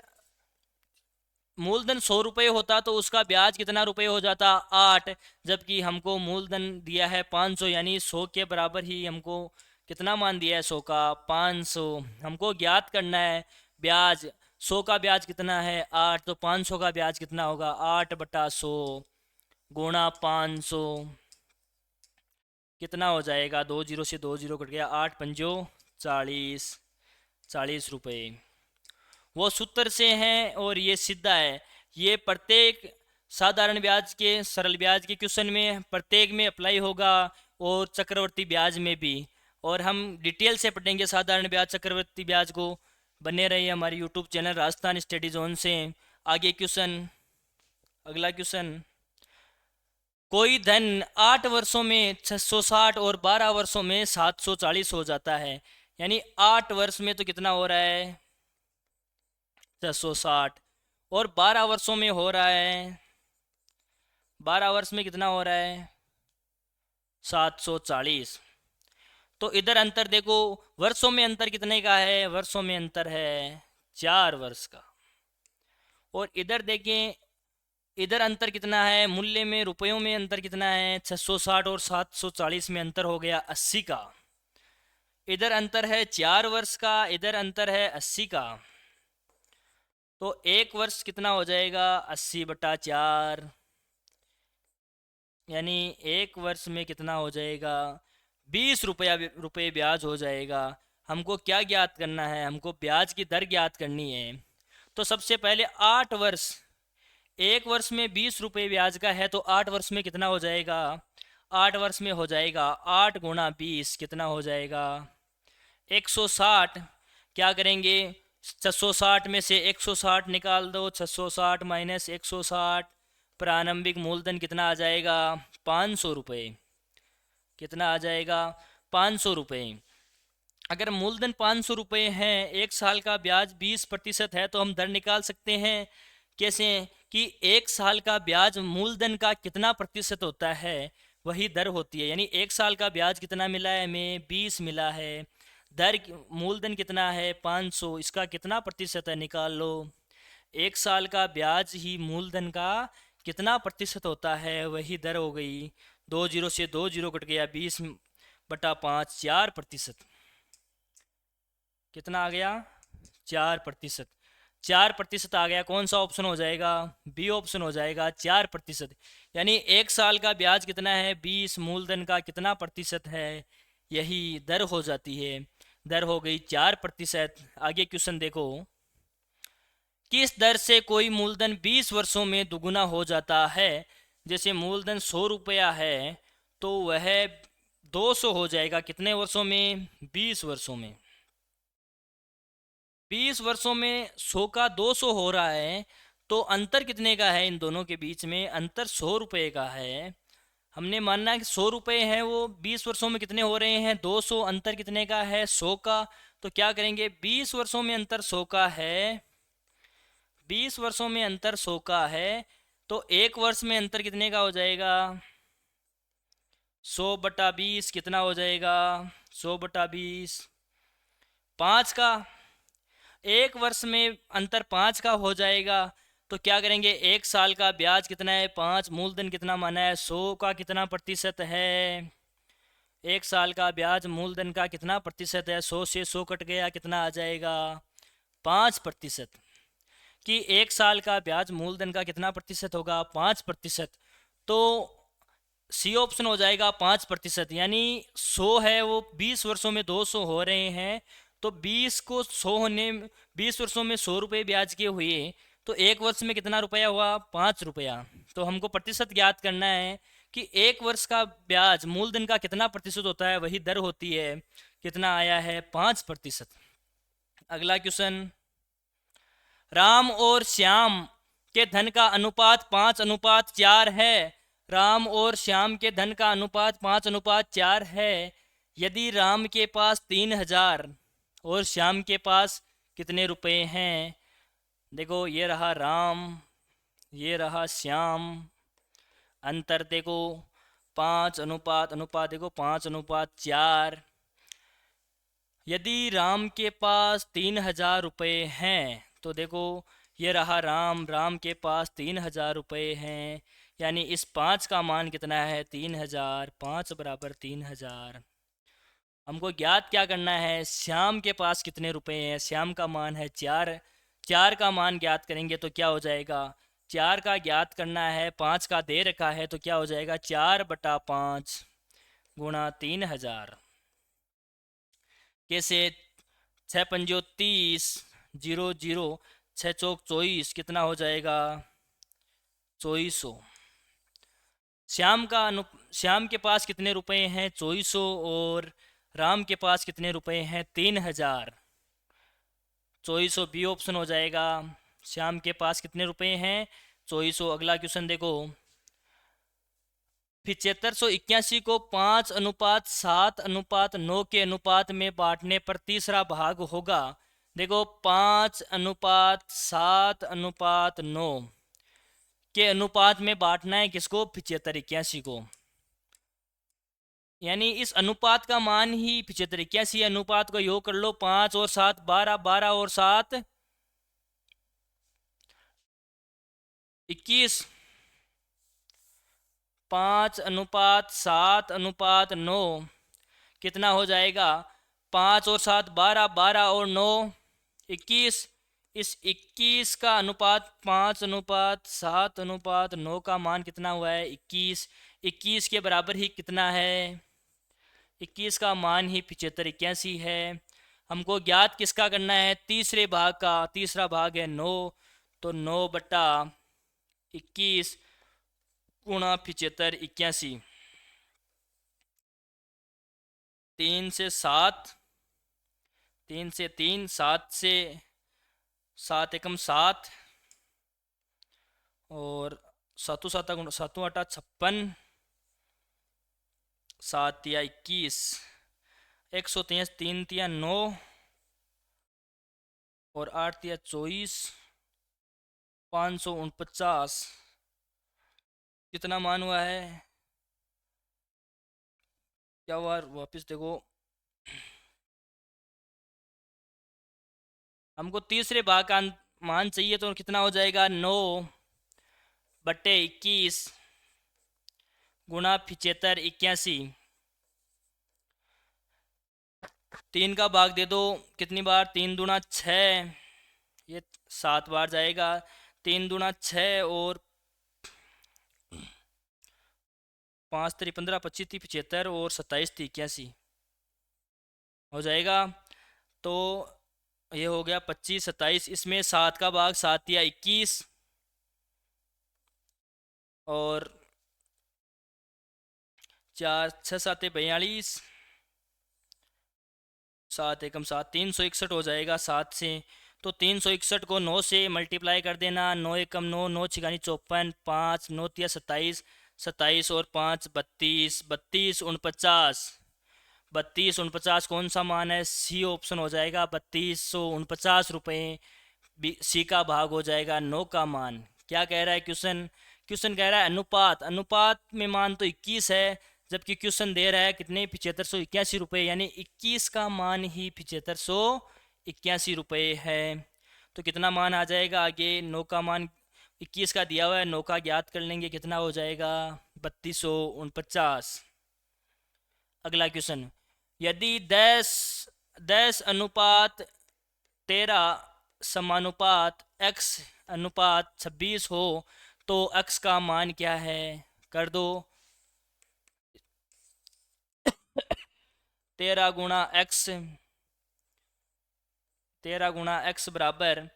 मूलधन 100 रुपये होता तो उसका ब्याज कितना रुपये हो जाता? 8। जबकि हमको मूलधन दिया है 500, यानी 100 के बराबर ही हमको कितना मान दिया है? 100 का 500। हमको ज्ञात करना है ब्याज। 100 का ब्याज कितना है? 8। तो 500 का ब्याज कितना होगा? 8/100 गुणा 500, कितना हो जाएगा? 2 जीरो से 2 जीरो कट गया। 8 पंजो 40, 40 रुपये। वो सूत्र से हैं और ये सीधा है। ये प्रत्येक साधारण ब्याज के, सरल ब्याज के क्वेश्चन में प्रत्येक में अप्लाई होगा, और चक्रवर्ती ब्याज में भी। और हम डिटेल से पढ़ेंगे साधारण ब्याज, चक्रवर्ती ब्याज को। बने रहिए हमारे YouTube channel Rajasthan study zone से। आगे क्वेश्चन, अगला क्वेश्चन, कोई धन 8 वर्षों में 660 और 12 वर्षों में 740 हो जाता है, यानी 8 वर्ष में तो कितना हो रहा है? 660, और 12 वर्षों में हो रहा है, 12 वर्ष में कितना हो रहा है? 740। तो इधर अंतर देखो, वर्षों में अंतर कितने का है? वर्षों में अंतर है 4 वर्ष का। और इधर देखें, इधर अंतर कितना है? मूल्य में, रुपयों में अंतर कितना है? 660 और 740 में अंतर हो गया 80 का। इधर अंतर है 4 वर्ष का, इधर अंतर है 80 का। तो 1 वर्ष कितना हो जाएगा? 80/4, यानी 1 वर्ष में कितना हो जाएगा? 20 रुपये ब्याज हो जाएगा। हमको क्या ज्ञात करना है? हमको ब्याज की दर ज्ञात करनी है। तो सबसे पहले 8 वर्ष, 1 वर्ष में 20 रुपये ब्याज का है, तो 8 वर्ष में कितना हो जाएगा? 8 वर्ष में हो जाएगा 8 × 20, कितना हो जाएगा? 160। क्या करेंगे? 660 में से 160 निकाल दो। 660 - 160, प्रारंभिक मूलधन कितना आ जाएगा? 500 रुपये। कितना आ जाएगा? 500 रुपये। अगर मूलधन 500 रुपये है, 1 साल का ब्याज 20% है, तो हम दर निकाल सकते हैं। कैसे? कि 1 साल का ब्याज मूलधन का कितना प्रतिशत होता है, वही दर होती है। यानी 1 साल का ब्याज कितना मिला है हमें? 20 मिला है। दर मूलधन कितना है? 500, इसका कितना प्रतिशत है? निकाल लो। एक साल का ब्याज ही मूलधन का कितना प्रतिशत होता है, वही दर हो गई। 2 जीरो से 2 जीरो कट गया, 20/5, 4%। कितना आ गया? 4%। 4% आ गया। कौन सा ऑप्शन हो जाएगा? बी ऑप्शन हो जाएगा, 4%। यानी एक साल का ब्याज कितना है? 20, मूलधन का कितना प्रतिशत है? यही दर हो जाती है। दर हो गई 4%। आगे क्वेश्चन देखो। किस दर से कोई मूलधन 20 वर्षों में दुगुना हो जाता है? जैसे मूलधन 100 रुपया है तो वह 200 हो जाएगा कितने वर्षों में? 20 वर्षों में। 20 वर्षों में 100 का 200 हो रहा है, तो अंतर कितने का है इन दोनों के बीच में? अंतर 100 रुपये का है। हमने मानना है कि 100 रुपये हैं, वो 20 वर्षों में कितने हो रहे हैं? 200। अंतर कितने का है? 100 का। तो क्या करेंगे? 20 वर्षों में अंतर 100 का है, 20 वर्षों में अंतर 100 का है, तो एक वर्ष में अंतर कितने का हो जाएगा? 100/20 कितना हो जाएगा? 100/20 5 का। एक वर्ष में अंतर 5 का हो जाएगा। तो क्या करेंगे? एक साल का ब्याज कितना है? 5। मूलधन कितना माना है? 100 का कितना प्रतिशत है? एक साल का ब्याज मूलधन का कितना प्रतिशत है? 100 से 100 कट गया, कितना आ जाएगा? 5%। कि एक साल का ब्याज मूलधन का कितना प्रतिशत होगा? 5%। तो सी ऑप्शन हो जाएगा 5%। यानी 100 है, वो 20 वर्षों में 200 हो रहे हैं, तो 20 को 100 होने 20 वर्षों में 100 रुपये ब्याज के हुए, तो एक वर्ष में कितना रुपया हुआ? 5 रुपया। तो हमको प्रतिशत ज्ञात करना है कि एक वर्ष का ब्याज मूलधन का कितना प्रतिशत होता है, वही दर होती है। कितना आया है? 5%। अगला क्वेश्चन। राम और श्याम के धन का अनुपात 5:4 है। राम और श्याम के धन का अनुपात 5:4 है। यदि राम के पास 3,000 और श्याम के पास कितने रुपए हैं? देखो, ये रहा राम, ये रहा श्याम। अंतर देखो, 5:अनुपात देखो, 5:4। यदि राम के पास 3,000 रुपये हैं, तो देखो ये रहा राम, राम के पास 3,000 रुपये हैं। यानी इस 5 का मान कितना है? 3,000। 5 बराबर 3,000। हमको ज्ञात क्या करना है? श्याम के पास कितने रुपए हैं? श्याम का मान है 4। 4 का मान ज्ञात करेंगे तो क्या हो जाएगा? 4 का ज्ञात करना है, 5 का दे रखा है, तो क्या हो जाएगा? 4/5 गुणा 3,000। कैसे? 6×5 = 30, 0, 6×4 = 24, कितना हो जाएगा? 2400। श्याम के पास कितने रुपए हैं? 2400। और राम के पास कितने रुपए हैं? 3,000। 2400 बी ऑप्शन हो जाएगा। श्याम के पास कितने रुपए हैं? 2400। अगला क्वेश्चन देखो। 7581 को 5:7:9 के अनुपात में बांटने पर तीसरा भाग होगा। देखो, 5:7:9 के अनुपात में बांटना है किसको? 7581 को। यानी इस अनुपात का मान ही 7581। अनुपात को योग कर लो, 5 और 7 12, 12 और 7 21। 5:7:9 कितना हो जाएगा? 5 और 7 12, 12 और 9 21। इस 21 का अनुपात 5:7:9 का मान कितना हुआ है? 21। 21 के बराबर ही कितना है? 21 का मान ही 7581 है। हमको ज्ञात किसका करना है? तीसरे भाग का। तीसरा भाग है 9, तो 9/21 गुणा 7581। 3 से 7, 3 से 3, 7 से 7 एकम 7, और 7 7 8 56, 7 या 21, 123, 3 या 9, और 8 या 24, 549। कितना मान हुआ है? क्या हुआ? वापस देखो, हमको तीसरे भाग का मान चाहिए तो कितना हो जाएगा, 9/21 गुणा 75 81। 3 का भाग दे दो, कितनी बार, 3 दूना 6, ये 7 बार जाएगा। 3 दूना 6 और 5 3 15 25 30 75 और 27 30 81 हो जाएगा। तो ये हो गया 25 27, इसमें 7 का भाग 7 या 21 और 4 6 7 42, 7 एकम 7, 361 हो जाएगा 7 से। तो 361 को 9 से मल्टीप्लाई कर देना, 9 एकम 9, 9 6 54, 5 9 तिया 27, 27 और 5 32, 32 49, 32 49 कौन सा मान है, सी ऑप्शन हो जाएगा, 3249 रुपये। सी का भाग हो जाएगा 9 का मान। क्या कह रहा है क्वेश्चन, क्वेश्चन कह रहा है अनुपात, अनुपात में मान तो 21 है, जबकि क्वेश्चन दे रहा है कितने, 7581 रुपये, यानी 21 का मान ही 7581 रुपये है। तो कितना मान आ जाएगा आगे, 9 का मान 21 का दिया हुआ है, 9 का ज्ञात कर लेंगे, कितना हो जाएगा, 3249। अगला क्वेश्चन, यदि 10 अनुपात 13 समानुपात x अनुपात 26 हो तो x का मान क्या है, कर दो। 13 गुणा x बराबर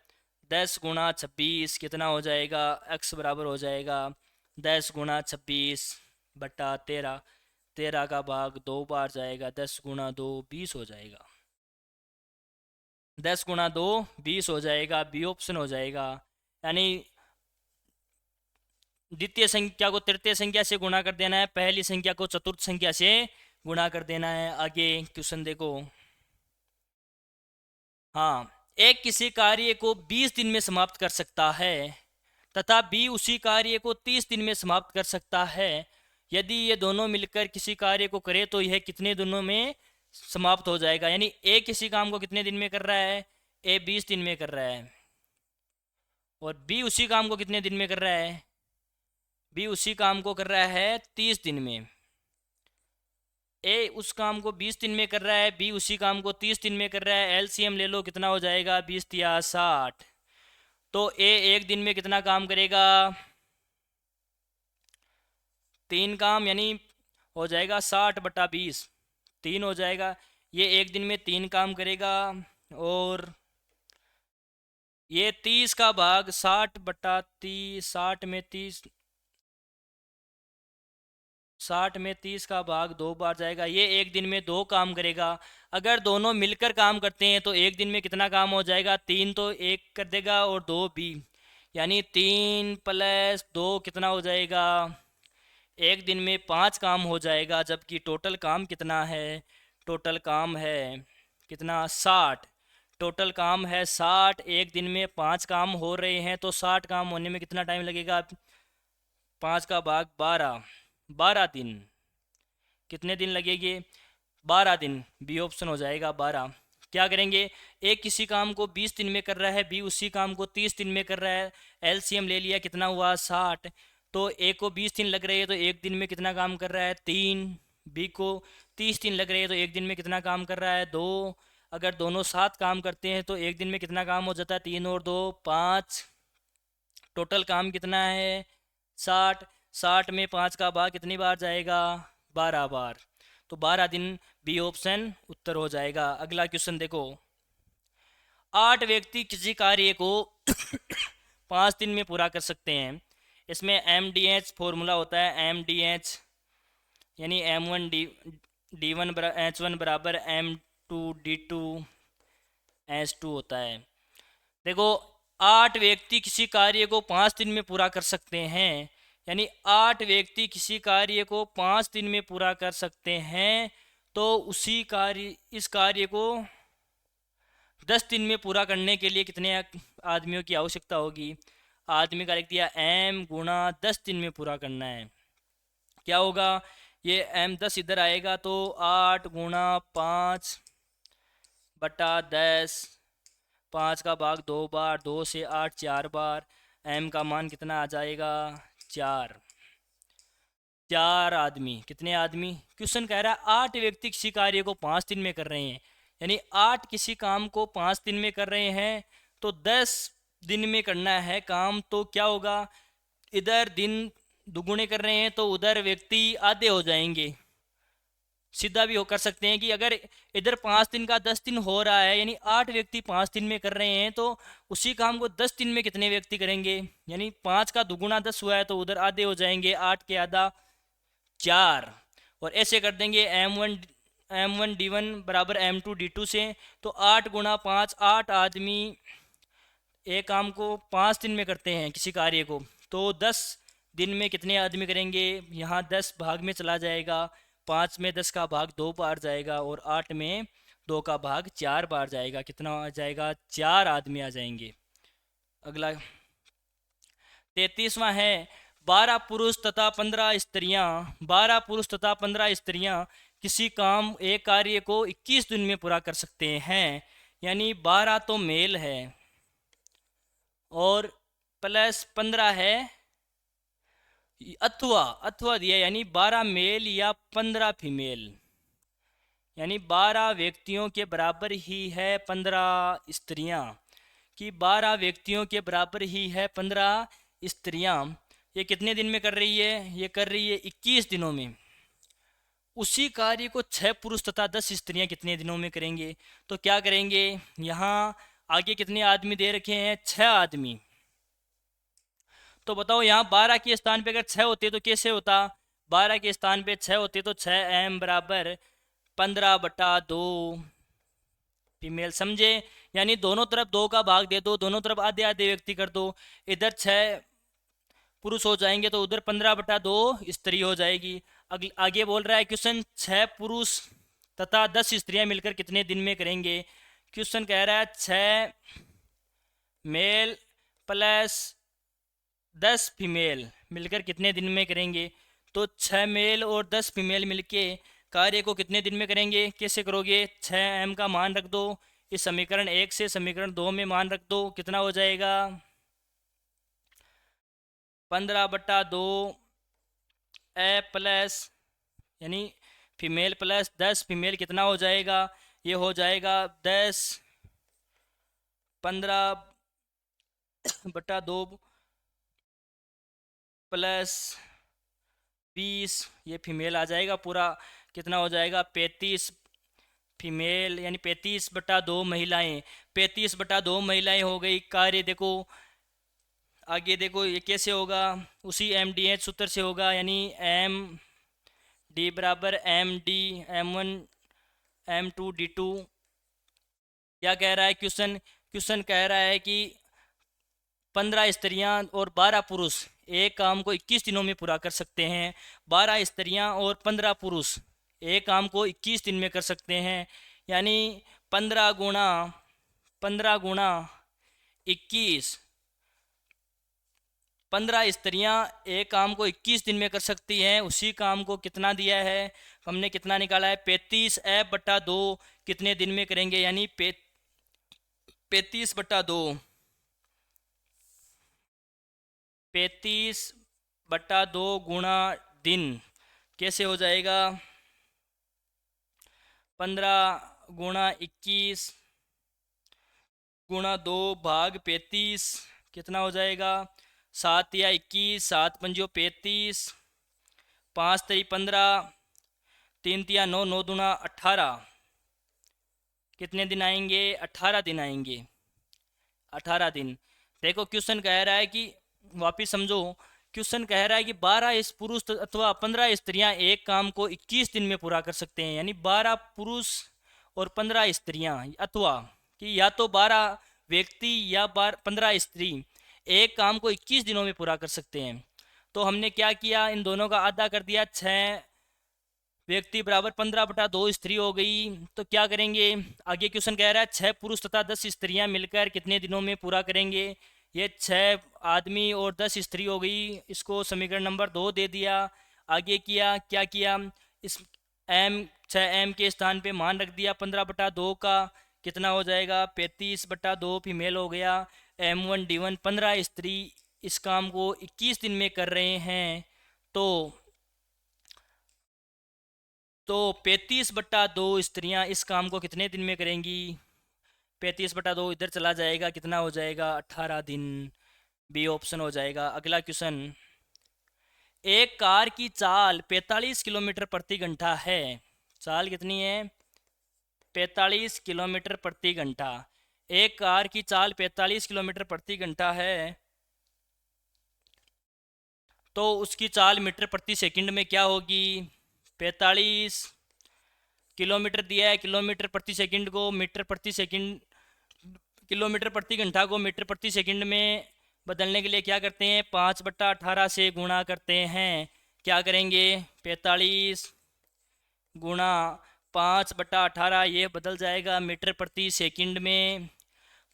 10 गुणा 26, कितना हो जाएगा, x बराबर हो जाएगा 10 गुणा 26/13। 13 का भाग 2 बार जाएगा, 10 गुणा 2 20 हो जाएगा, 10 गुणा 2 20 हो जाएगा, बी ऑप्शन हो जाएगा। यानी द्वितीय संख्या को तृतीय संख्या से गुणा कर देना है, पहली संख्या को चतुर्थ संख्या से गुणा कर देना है। आगे क्वेश्चन देखो, हाँ, एक किसी कार्य को 20 दिन में समाप्त कर सकता है तथा बी उसी कार्य को 30 दिन में समाप्त कर सकता है। यदि ये दोनों मिलकर किसी कार्य को करे तो यह कितने दिनों में समाप्त हो जाएगा। यानी ए किसी काम को कितने दिन में कर रहा है, ए 20 दिन में कर रहा है, और बी उसी काम को कितने दिन में कर रहा है, बी उसी काम को कर रहा है 30 दिन में। ए उस काम को 20 दिन में कर रहा है, बी उसी काम को 30 दिन में कर रहा है। एलसीएम ले लो, कितना हो जाएगा, 20 या 60। तो ए एक दिन में कितना काम करेगा, 3 काम, यानी हो जाएगा 60/20, 3 हो जाएगा। ये एक दिन में 3 काम करेगा, और ये 30 का भाग 60/30, 60 में 30 का भाग 2 बार जाएगा। ये एक दिन में 2 काम करेगा। अगर दोनों मिलकर काम करते हैं तो एक दिन में कितना काम हो जाएगा, 3 तो 1 कर देगा और 2 भी, यानी 3 + 2 कितना हो जाएगा, एक दिन में 5 काम हो जाएगा। जबकि टोटल काम कितना है, टोटल काम है कितना, 60। टोटल काम है 60, एक दिन में 5 काम हो रहे हैं, तो 60 काम होने में कितना टाइम लगेगा, 5 का भाग 12, 12 दिन। कितने दिन लगेंगे, 12 दिन, बी ऑप्शन हो जाएगा 12। क्या करेंगे, एक किसी काम को 20 दिन में कर रहा है, बी उसी काम को 30 दिन में कर रहा है। एलसीएम ले लिया, कितना हुआ, 60। तो ए को 20 दिन लग रहे हैं तो एक दिन में कितना काम कर रहा है, 3। बी को 30 दिन लग रहे हैं तो एक दिन में कितना काम कर रहा है, 2। अगर दोनों साथ काम करते हैं तो एक दिन में कितना काम हो जाता है, 3 और 2 5। टोटल काम कितना है, 60। 60 में 5 का भाग कितनी बार जाएगा, 12 बार। तो 12 दिन, बी ऑप्शन उत्तर हो जाएगा। अगला क्वेश्चन देखो, 8 व्यक्ति किसी कार्य को 5 दिन में पूरा कर सकते हैं। इसमें MDH फॉर्मूला होता है, MDH यानी M1 H1 बराबर M2 D2 H2 होता है। देखो, 8 व्यक्ति किसी कार्य को 5 दिन में पूरा कर सकते हैं, यानी 8 व्यक्ति किसी कार्य को 5 दिन में पूरा कर सकते हैं, तो उसी कार्य, इस कार्य को 10 दिन में पूरा करने के लिए कितने आदमियों की आवश्यकता होगी। आदमी का लिख दिया, M गुणा 10 दिन में पूरा करना है। क्या होगा, ये M10 इधर आएगा तो 8 गुणा 5/10 5 का भाग 2 बार, 2 से 8 4 बार, m का मान कितना आ जाएगा 4। 4 आदमी, कितने आदमी? क्वेश्चन कह रहा है 8 व्यक्ति किसी कार्य को 5 दिन में कर रहे हैं, यानी 8 किसी काम को 5 दिन में कर रहे हैं, तो 10 दिन में करना है काम, तो क्या होगा, इधर दिन दुगुने कर रहे हैं तो उधर व्यक्ति आधे हो जाएंगे। सीधा भी हो कर सकते हैं कि अगर इधर 5 दिन का 10 दिन हो रहा है, यानी 8 व्यक्ति 5 दिन में कर रहे हैं, तो उसी काम को 10 दिन में कितने व्यक्ति करेंगे, यानी 5 का दुगुना 10 हुआ है तो उधर आधे हो जाएंगे, 8 के आधा 4। और ऐसे कर देंगे M1 D1 बराबर M2 D2 से, तो 8 गुणा 5, 8 आदमी एक काम को 5 दिन में करते हैं किसी कार्य को, तो 10 दिन में कितने आदमी करेंगे, यहाँ 10 भाग में चला जाएगा, 5 में 10 का भाग 2 बार जाएगा और 8 में 2 का भाग 4 बार जाएगा, कितना आ जाएगा 4 आदमी आ जाएंगे। अगला 33वां है 12 पुरुष तथा 15 स्त्रियां, 12 पुरुष तथा 15 स्त्रियां किसी काम एक कार्य को 21 दिन में पूरा कर सकते हैं, यानी 12 तो मेल है और प्लस 15 है अथवा, अथवा दिया, यानी 12 मेल या 15 फीमेल, यानी 12 व्यक्तियों के बराबर ही है 15 स्त्रियां, कि 12 व्यक्तियों के बराबर ही है 15 स्त्रियां। ये कितने दिन में कर रही है, ये कर रही है 21 दिनों में। उसी कार्य को 6 पुरुष तथा 10 स्त्रियां कितने दिनों में करेंगे, तो क्या करेंगे, यहाँ आगे कितने आदमी दे रखे हैं 6 आदमी, तो बताओ यहाँ 12 के स्थान पे अगर 6 होते तो कैसे होता, 12 के स्थान पे 6 होते तो 6m बराबर 15/2 फीमेल, समझे, यानी दोनों तरफ 2 का भाग दे दो, दोनों तरफ आधे आधे व्यक्ति कर दो, इधर 6 पुरुष हो जाएंगे तो उधर 15/2 स्त्री हो जाएगी। आगे बोल रहा है क्वेश्चन 6 पुरुष तथा 10 स्त्रियां मिलकर कितने दिन में करेंगे, क्वेश्चन कह रहा है 6 मेल प्लस 10 फीमेल मिलकर कितने दिन में करेंगे, तो 6 मेल और 10 फीमेल मिलके कार्य को कितने दिन में करेंगे, कैसे करोगे, 6m का मान रख दो इस समीकरण 1 से, समीकरण 2 में मान रख दो, कितना हो जाएगा 15/2 ए प्लस, यानी फीमेल प्लस 10 फीमेल कितना हो जाएगा, ये हो जाएगा 10 15/2 प्लस 20, ये फीमेल आ जाएगा, पूरा कितना हो जाएगा 35 फीमेल, यानी 35/2 महिलाएं, 35/2 महिलाएं हो गई। कार्य देखो आगे देखो ये कैसे होगा, उसी MDH सूत्र से होगा, यानी MD बराबर MD M1 M2 D2। क्या कह रहा है क्वेश्चन, क्वेश्चन कह रहा है कि 15 स्त्रियां और 12 पुरुष एक काम को 21 दिनों में पूरा कर सकते हैं, 12 स्त्रियां और 15 पुरुष एक काम को 21 दिन में कर सकते हैं, यानी 15 गुणा 21, 15 स्त्रियां एक काम को 21 दिन में कर सकती हैं, उसी काम को कितना दिया है, हमने कितना निकाला है 35f/2 कितने दिन में करेंगे, यानी 35/2 35/2 गुणा दिन, कैसे हो जाएगा 15 गुणा 21 गुणा 2 भाग 35, कितना हो जाएगा 7 या 21, 7 पंजो 35, 5 3 15, 3 तिया 9, 9 दूना 18, कितने दिन आएंगे 18 दिन आएंगे, 18 दिन। देखो क्वेश्चन कह रहा है कि वापिस समझो, क्वेश्चन कह रहा है कि 12 इस पुरुष अथवा 15 स्त्रियां एक काम को 21 दिन में पूरा कर सकते हैं, यानी 12 पुरुष और 15 स्त्रियां, अथवा कि या तो 12 व्यक्ति या 15 स्त्री एक काम को 21 दिनों में पूरा कर सकते हैं। तो हमने क्या किया, इन दोनों का आधा कर दिया, 6 व्यक्ति बराबर 15/2 स्त्री हो गई। तो क्या करेंगे, आगे क्वेश्चन कह रहा है 6 पुरुष तथा 10 स्त्रियां मिलकर कितने दिनों में पूरा करेंगे, ये 6 आदमी और 10 स्त्री हो गई, इसको समीकरण नंबर 2 दे दिया। आगे किया, क्या किया, इस m 6m के स्थान पे मान रख दिया 15/2 का, कितना हो जाएगा, 35/2 फीमेल हो गया। M1D1 15 स्त्री इस काम को 21 दिन में कर रहे हैं। तो 35/2 स्त्रियां इस काम को कितने दिन में करेंगी? 35/2 इधर चला जाएगा, कितना हो जाएगा, 18 दिन। बी ऑप्शन हो जाएगा। अगला क्वेश्चन, एक कार की चाल 45 किलोमीटर प्रति घंटा है। चाल कितनी है? 45 किलोमीटर प्रति घंटा। एक कार की चाल 45 किलोमीटर प्रति घंटा है, तो उसकी चाल मीटर प्रति सेकंड में क्या होगी? 45 किलोमीटर दिया है, किलोमीटर प्रति सेकंड को मीटर प्रति सेकंड, किलोमीटर प्रति घंटा को मीटर प्रति सेकंड में बदलने के लिए क्या करते हैं? 5/18 से गुणा करते हैं। क्या करेंगे? 45 गुणा 5/18, ये बदल जाएगा मीटर प्रति सेकंड में।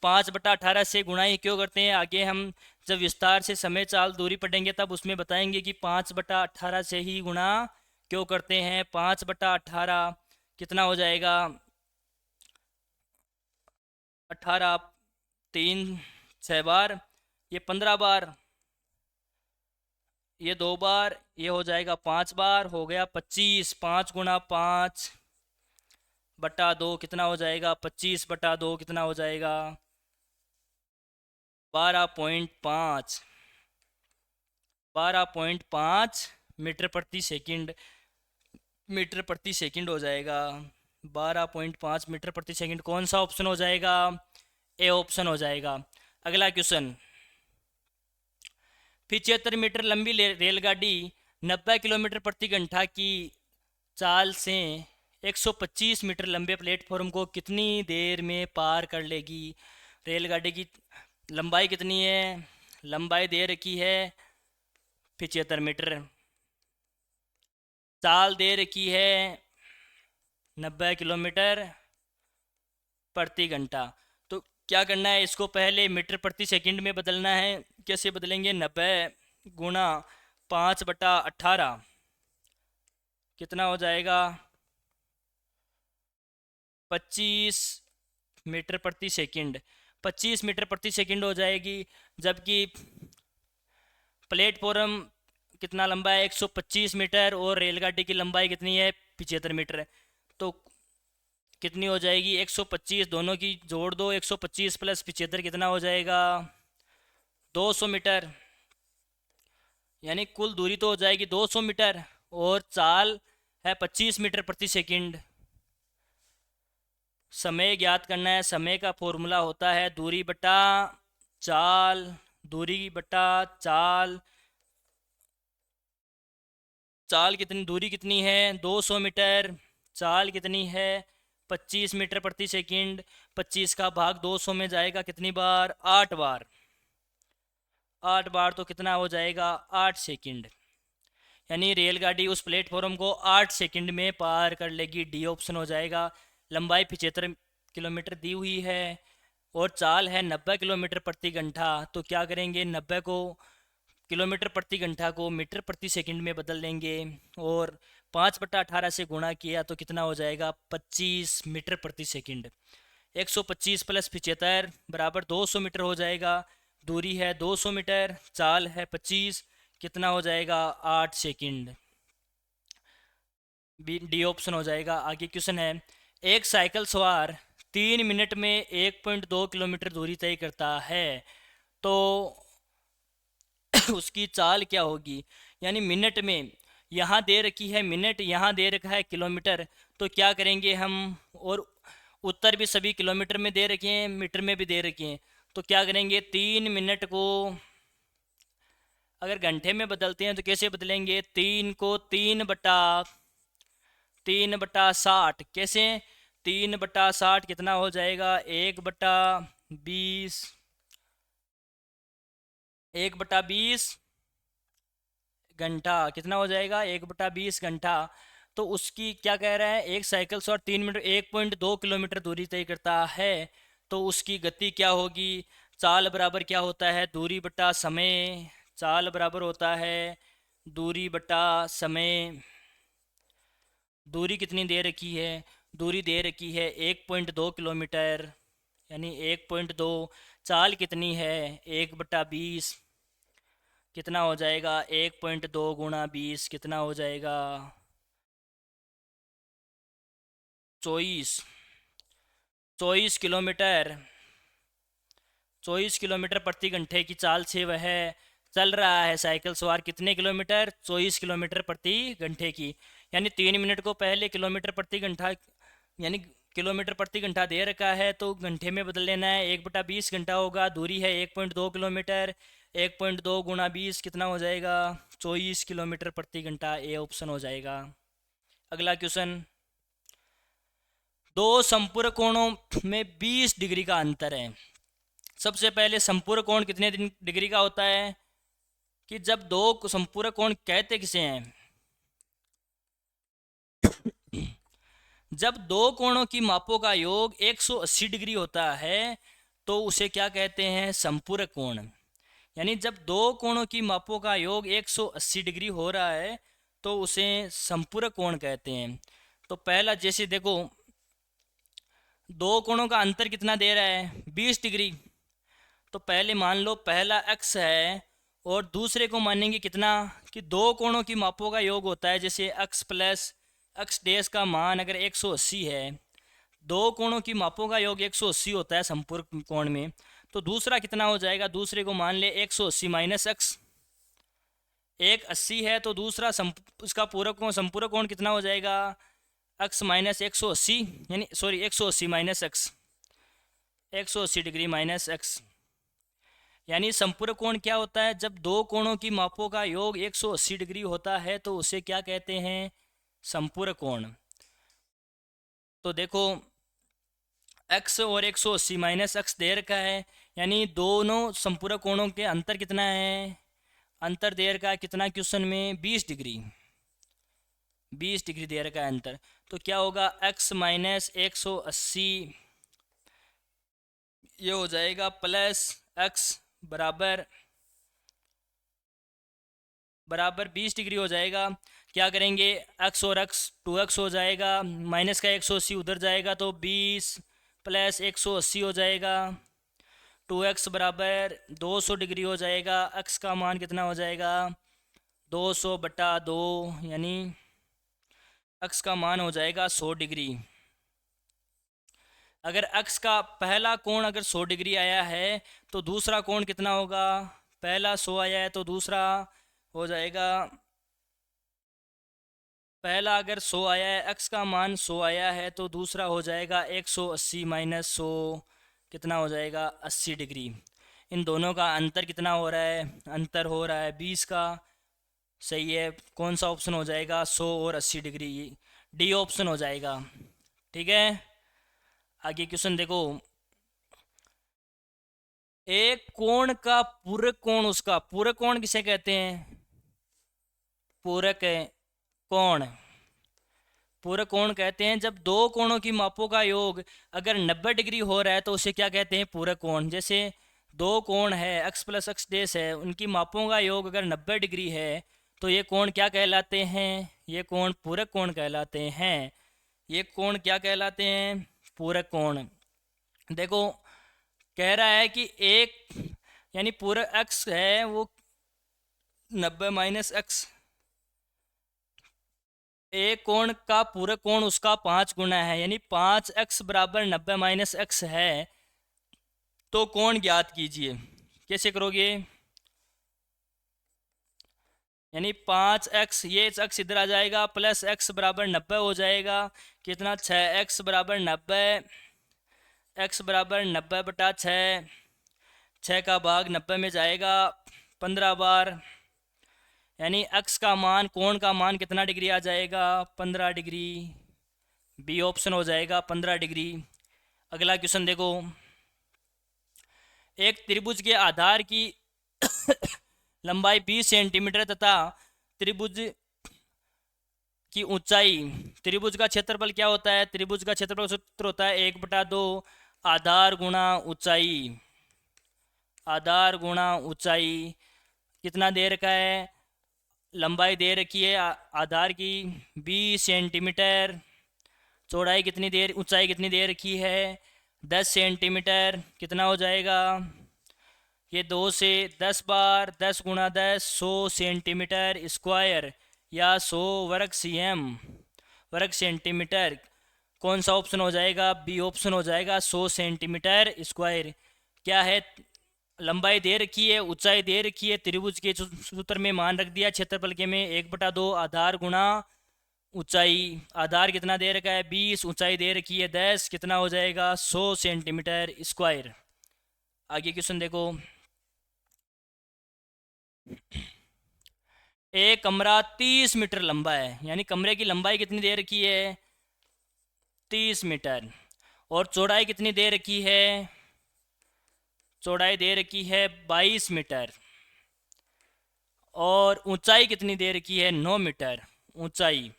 5/18 से गुणा ही क्यों करते हैं, आगे हम जब विस्तार से समय चाल दूरी पढ़ेंगे तब उसमें बताएंगे कि 5/18 से ही गुणा क्यों करते हैं। 5/18 कितना हो जाएगा? 18 3 6 बार, ये 15 बार, ये 2 बार, ये हो जाएगा 5 बार, हो गया 25। 5 गुणा 5/2 कितना हो जाएगा? 25/2 कितना हो जाएगा? 12.5। 12.5 मीटर प्रति सेकंड, मीटर प्रति सेकंड हो जाएगा। 12.5 मीटर प्रति सेकंड कौन सा ऑप्शन हो जाएगा? ए ऑप्शन हो जाएगा। अगला क्वेश्चन, 75 मीटर लंबी रेलगाड़ी 90 किलोमीटर प्रति घंटा की चाल से 125 मीटर लंबे प्लेटफॉर्म को कितनी देर में पार कर लेगी? रेलगाड़ी की लंबाई कितनी है? लंबाई दे रखी है 75 मीटर, चाल दे रखी है 90 किलोमीटर प्रति घंटा। तो क्या करना है, इसको पहले मीटर प्रति सेकंड में बदलना है। कैसे बदलेंगे? 90 गुणा 5/18 कितना हो जाएगा? 25 मीटर प्रति सेकंड। 25 मीटर प्रति सेकंड हो जाएगी, जबकि प्लेटफॉर्म कितना लंबा है? 125 मीटर, और रेलगाड़ी की लंबाई कितनी है? 75 मीटर। तो कितनी हो जाएगी? 125, दोनों की जोड़ दो, 125 प्लस 75 कितना हो जाएगा? 200 मीटर। यानी कुल दूरी तो हो जाएगी 200 मीटर, और चाल है 25 मीटर प्रति सेकंड। समय ज्ञात करना है। समय का फॉर्मूला होता है दूरी बटा चाल, दूरी बटा चाल। चाल कितनी, दूरी कितनी है? 200 मीटर। चाल कितनी है? 25 मीटर प्रति सेकंड। 25 का भाग 200 में जाएगा कितनी बार? 8 बार। 8 बार तो कितना हो जाएगा? 8 सेकंड। यानी रेलगाड़ी उस प्लेटफॉर्म को 8 सेकंड में पार कर लेगी। डी ऑप्शन हो जाएगा। लंबाई 75 किलोमीटर दी हुई है और चाल है 90 किलोमीटर प्रति घंटा। तो क्या करेंगे? 90 को किलोमीटर प्रति घंटा को मीटर प्रति सेकंड में बदल लेंगे, और 5/18 से गुणा किया तो कितना हो जाएगा? 25 मीटर प्रति सेकंड। 125 प्लस 75 बराबर 200 मीटर हो जाएगा। दूरी है 200 मीटर, चाल है 25, कितना हो जाएगा? 8 सेकंड। बी डी ऑप्शन हो जाएगा। आगे क्वेश्चन है, एक साइकिल सवार 3 मिनट में 1.2 किलोमीटर दूरी तय करता है, तो उसकी चाल क्या होगी? यानी मिनट में, यहाँ दे रखी है मिनट, यहाँ दे रखा है किलोमीटर। तो क्या करेंगे हम, और उत्तर भी सभी किलोमीटर में दे रखे हैं, मीटर में भी दे रखे हैं। तो क्या करेंगे? 3 मिनट को अगर घंटे में बदलते हैं तो कैसे बदलेंगे? 3 को 3/60। कैसे? 3/60 कितना हो जाएगा? 1/20, 1/20 घंटा कितना हो जाएगा? 1/20 घंटा। तो उसकी क्या कह रहा है? एक साइकिल सवार 3 मिनट 1.2 किलोमीटर दूरी तय करता है, तो उसकी गति क्या होगी? चाल बराबर क्या होता है? दूरी बटा समय। चाल बराबर होता है दूरी बटा समय। दूरी कितनी दे रखी है? दूरी दे रखी है 1.2 किलोमीटर, यानी 1.2। चाल कितनी है 1/20, कितना हो जाएगा 1.2 गुणा 20 कितना हो जाएगा 24। 24 किलोमीटर, 24 किलोमीटर प्रति घंटे की चाल से वह चल रहा है साइकिल सवार। कितने किलोमीटर 24 किलोमीटर प्रति घंटे की, यानी 3 मिनट को पहले किलोमीटर प्रति घंटा, यानी किलोमीटर प्रति घंटा दे रखा है तो घंटे में बदल लेना है। 1/20 घंटा होगा, दूरी है 1.2 किलोमीटर, 1.2 गुणा 20 कितना हो जाएगा 24 किलोमीटर प्रति घंटा। ए ऑप्शन हो जाएगा। अगला क्वेश्चन, दो संपूरक कोणों में 20 डिग्री का अंतर है। सबसे पहले संपूरक कोण कितने डिग्री का होता है, कि जब दो संपूरक कोण कहते किसे हैं, जब दो कोणों की मापों का योग 180 डिग्री होता है तो उसे क्या कहते हैं संपूरक कोण। यानी जब दो कोणों की मापों का योग 180 डिग्री हो रहा है तो उसे संपूरक कोण कहते हैं। तो पहला जैसे देखो, दो कोणों का अंतर कितना दे रहा है 20 डिग्री, तो पहले मान लो पहला x है और दूसरे को मानेंगे कितना, कि दो कोणों की मापों का योग होता है, जैसे x प्लस x डैश का मान अगर 180 है, दो कोणों की मापों का योग 180 होता है संपूरक कोण में, तो दूसरा कितना हो जाएगा, दूसरे को मान ले 180 माइनस x, एक 80 है तो दूसरा उसका पूरक कोण संपूरक कोण कितना हो जाएगा x माइनस 180, यानी sorry 180 minus x, 180 degree minus x। यानी संपूरक कोण क्या होता है, जब दो कोणों की मापों का योग 180 डिग्री होता है तो उसे क्या कहते हैं संपूरक कोण। तो देखो x और 180 माइनस x दे रखा है, यानी दोनों संपूरक कोणों के अंतर कितना है, अंतर दे रखा है कितना क्वेश्चन में 20 डिग्री, 20 डिग्री दे रखा है अंतर। तो क्या होगा x माइनस 180, ये हो जाएगा प्लस x बराबर 20 डिग्री हो जाएगा। क्या करेंगे x और x 2x हो जाएगा, माइनस का 180 उधर जाएगा तो 20 प्लस 180 हो जाएगा, 2x बराबर 200 डिग्री हो जाएगा। x का मान कितना हो जाएगा 200/2, यानी x का मान हो जाएगा 100 डिग्री। अगर x का पहला कोण अगर 100 डिग्री आया है तो दूसरा कोण कितना होगा, पहला 100 आया है तो दूसरा हो जाएगा, पहला अगर 100 आया है, x का मान 100 आया है तो दूसरा हो जाएगा 180 माइनस 100, कितना हो जाएगा 80 डिग्री। इन दोनों का अंतर कितना हो रहा है, अंतर हो रहा है 20 का। सही है, कौन सा ऑप्शन हो जाएगा 100 और 80 डिग्री, डी ऑप्शन हो जाएगा। ठीक है, आगे क्वेश्चन देखो, एक कोण का पूरक कोण, उसका पूरक कोण किसे कहते हैं, पूरक कोण, पूरक कोण कहते हैं जब दो कोणों की मापों का योग अगर 90 डिग्री हो रहा है तो उसे क्या कहते हैं पूरक कोण। जैसे दो कोण है x प्लस x डैश है, उनकी मापों का योग अगर 90 डिग्री है तो ये कोण क्या कहलाते हैं, ये कोण पूरक कोण कहलाते हैं। ये कोण क्या कहलाते हैं, पूरक कोण। देखो कह रहा है कि एक यानी पूरक x है वो 90 माइनस x, एक कोण का पूरक कोण उसका 5 गुना है, यानी 5x बराबर 90 माइनस x है। तो कोण ज्ञात कीजिए, कैसे करोगे, यानी 5x, ये x इधर आ जाएगा प्लस x बराबर 90 हो जाएगा, कितना 6x बराबर 90, x बराबर 90/6, 6 का भाग 90 में जाएगा 15 बार, यानी x का मान कोण का मान कितना डिग्री आ जाएगा 15 डिग्री, बी ऑप्शन हो जाएगा 15 डिग्री। अगला क्वेश्चन देखो, एक त्रिभुज के आधार की लंबाई 20 सेंटीमीटर तथा त्रिभुज की ऊंचाई, त्रिभुज का क्षेत्रफल क्या होता है, त्रिभुज का क्षेत्रफल सूत्र होता है 1/2 आधार गुणा ऊंचाई, आधार गुणा ऊंचाई। कितना दे रखा है, लंबाई दे रखी है आधार की 20 सेंटीमीटर, चौड़ाई कितनी देर, ऊंचाई कितनी दे रखी है 10 सेंटीमीटर, कितना हो जाएगा ये 2 से 10 बार 10 गुणा 10 100 सेंटीमीटर स्क्वायर या 100 वर्ग सीएम वर्ग सेंटीमीटर। कौन सा ऑप्शन हो जाएगा, बी ऑप्शन हो जाएगा 100 सेंटीमीटर स्क्वायर। क्या है, लंबाई दे रखी है, ऊंचाई दे रखी है, त्रिभुज के सूत्र में मान रख दिया क्षेत्रफल के में 1/2 आधार गुणा ऊंचाई। आधार कितना दे रखा है 20, ऊंचाई दे रखी है 10, कितना हो जाएगा 100 सेंटीमीटर स्क्वायर। आगे क्वेश्चन देखो, एक कमरा 30 मीटर लंबा है, यानी कमरे की लंबाई कितनी दे रखी है 30 मीटर, और चौड़ाई कितनी दे रखी है, चौड़ाई दे रखी है 22 मीटर, और ऊंचाई कितनी दे रखी है 9 मीटर। ऊंचाई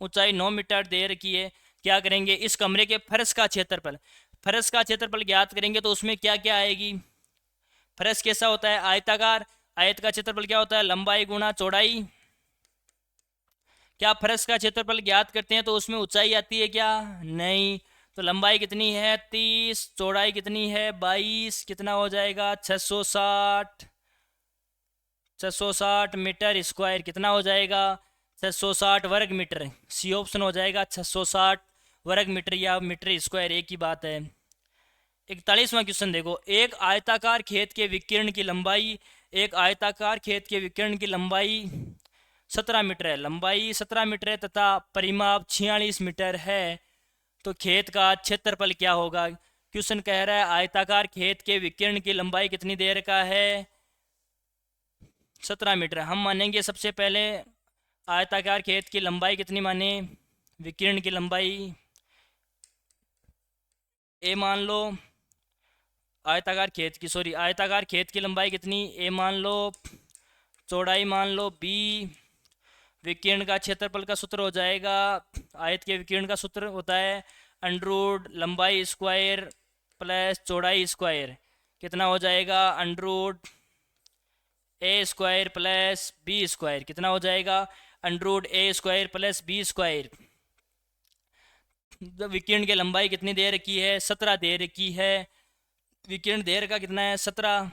ऊंचाई 9 मीटर दे रखी है। क्या करेंगे, इस कमरे के फर्श का क्षेत्रफल, फर्श का क्षेत्रफल ज्ञात करेंगे तो उसमें क्या क्या आएगी। फर्श कैसा होता है, आयताकार, आयत का क्षेत्रफल क्या होता है लंबाई गुणा चौड़ाई। क्या फर्श का क्षेत्रफल ज्ञात करते हैं तो उसमें ऊंचाई आती है क्या, नहीं। तो लंबाई कितनी है 30, चौड़ाई कितनी है 22, कितना हो जाएगा 660 मीटर स्क्वायर, कितना हो जाएगा 660 वर्ग मीटर। सी ऑप्शन हो जाएगा 660 वर्ग मीटर या मीटर स्क्वायर, एक ही बात है। 41वां क्वेश्चन देखो, एक आयताकार खेत के विकीर्ण की लंबाई, एक आयताकार खेत के विकीर्ण की लंबाई 17 मीटर है, लंबाई 17 मीटर है तथा परिमाप 46 मीटर है, तो खेत का क्षेत्रफल क्या होगा। क्वेश्चन कह रहा है आयताकार खेत के विकीर्ण की लंबाई कितनी दे रखा है 17 मीटर। हम मानेंगे सबसे पहले आयताकार खेत की लंबाई कितनी माने, विकीर्ण की लंबाई ए मान लो, आयताकार खेत की लंबाई कितनी ए मान लो, चौड़ाई मान लो बी, विकीर्ण का क्षेत्रफल का सूत्र हो जाएगा, आयत के विकीर्ण का सूत्र होता है अंडरूट लंबाई स्क्वायर प्लस चौड़ाई स्क्वायर, कितना हो जाएगा अंडरूट ए स्क्वायर प्लस बी स्क्वायर, कितना हो जाएगा अंडरूट ए स्क्वायर प्लस बी स्क्वायर। विकीर्ण की लंबाई कितनी दे रखी है 17 दे रखी है, विकीर्ण दे रखा कितना है 17,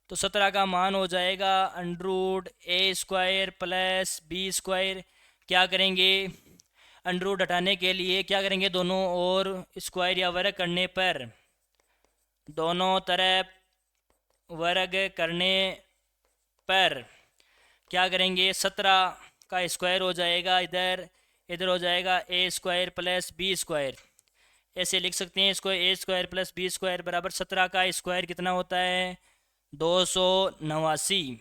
तो 17 का मान हो जाएगा अंडरूट ए स्क्वायर प्लस बी स्क्वायर। क्या करेंगे, अंडरूट हटाने के लिए क्या करेंगे, दोनों और स्क्वायर या वर्ग करने पर, दोनों तरफ वर्ग करने पर क्या करेंगे 17 का स्क्वायर हो जाएगा, इधर इधर हो जाएगा ए स्क्वायर प्लस बी स्क्वायर। ऐसे लिख सकते हैं इसको, ए स्क्वायर प्लस बी स्क्वायर बराबर 17 का स्क्वायर कितना होता है 289।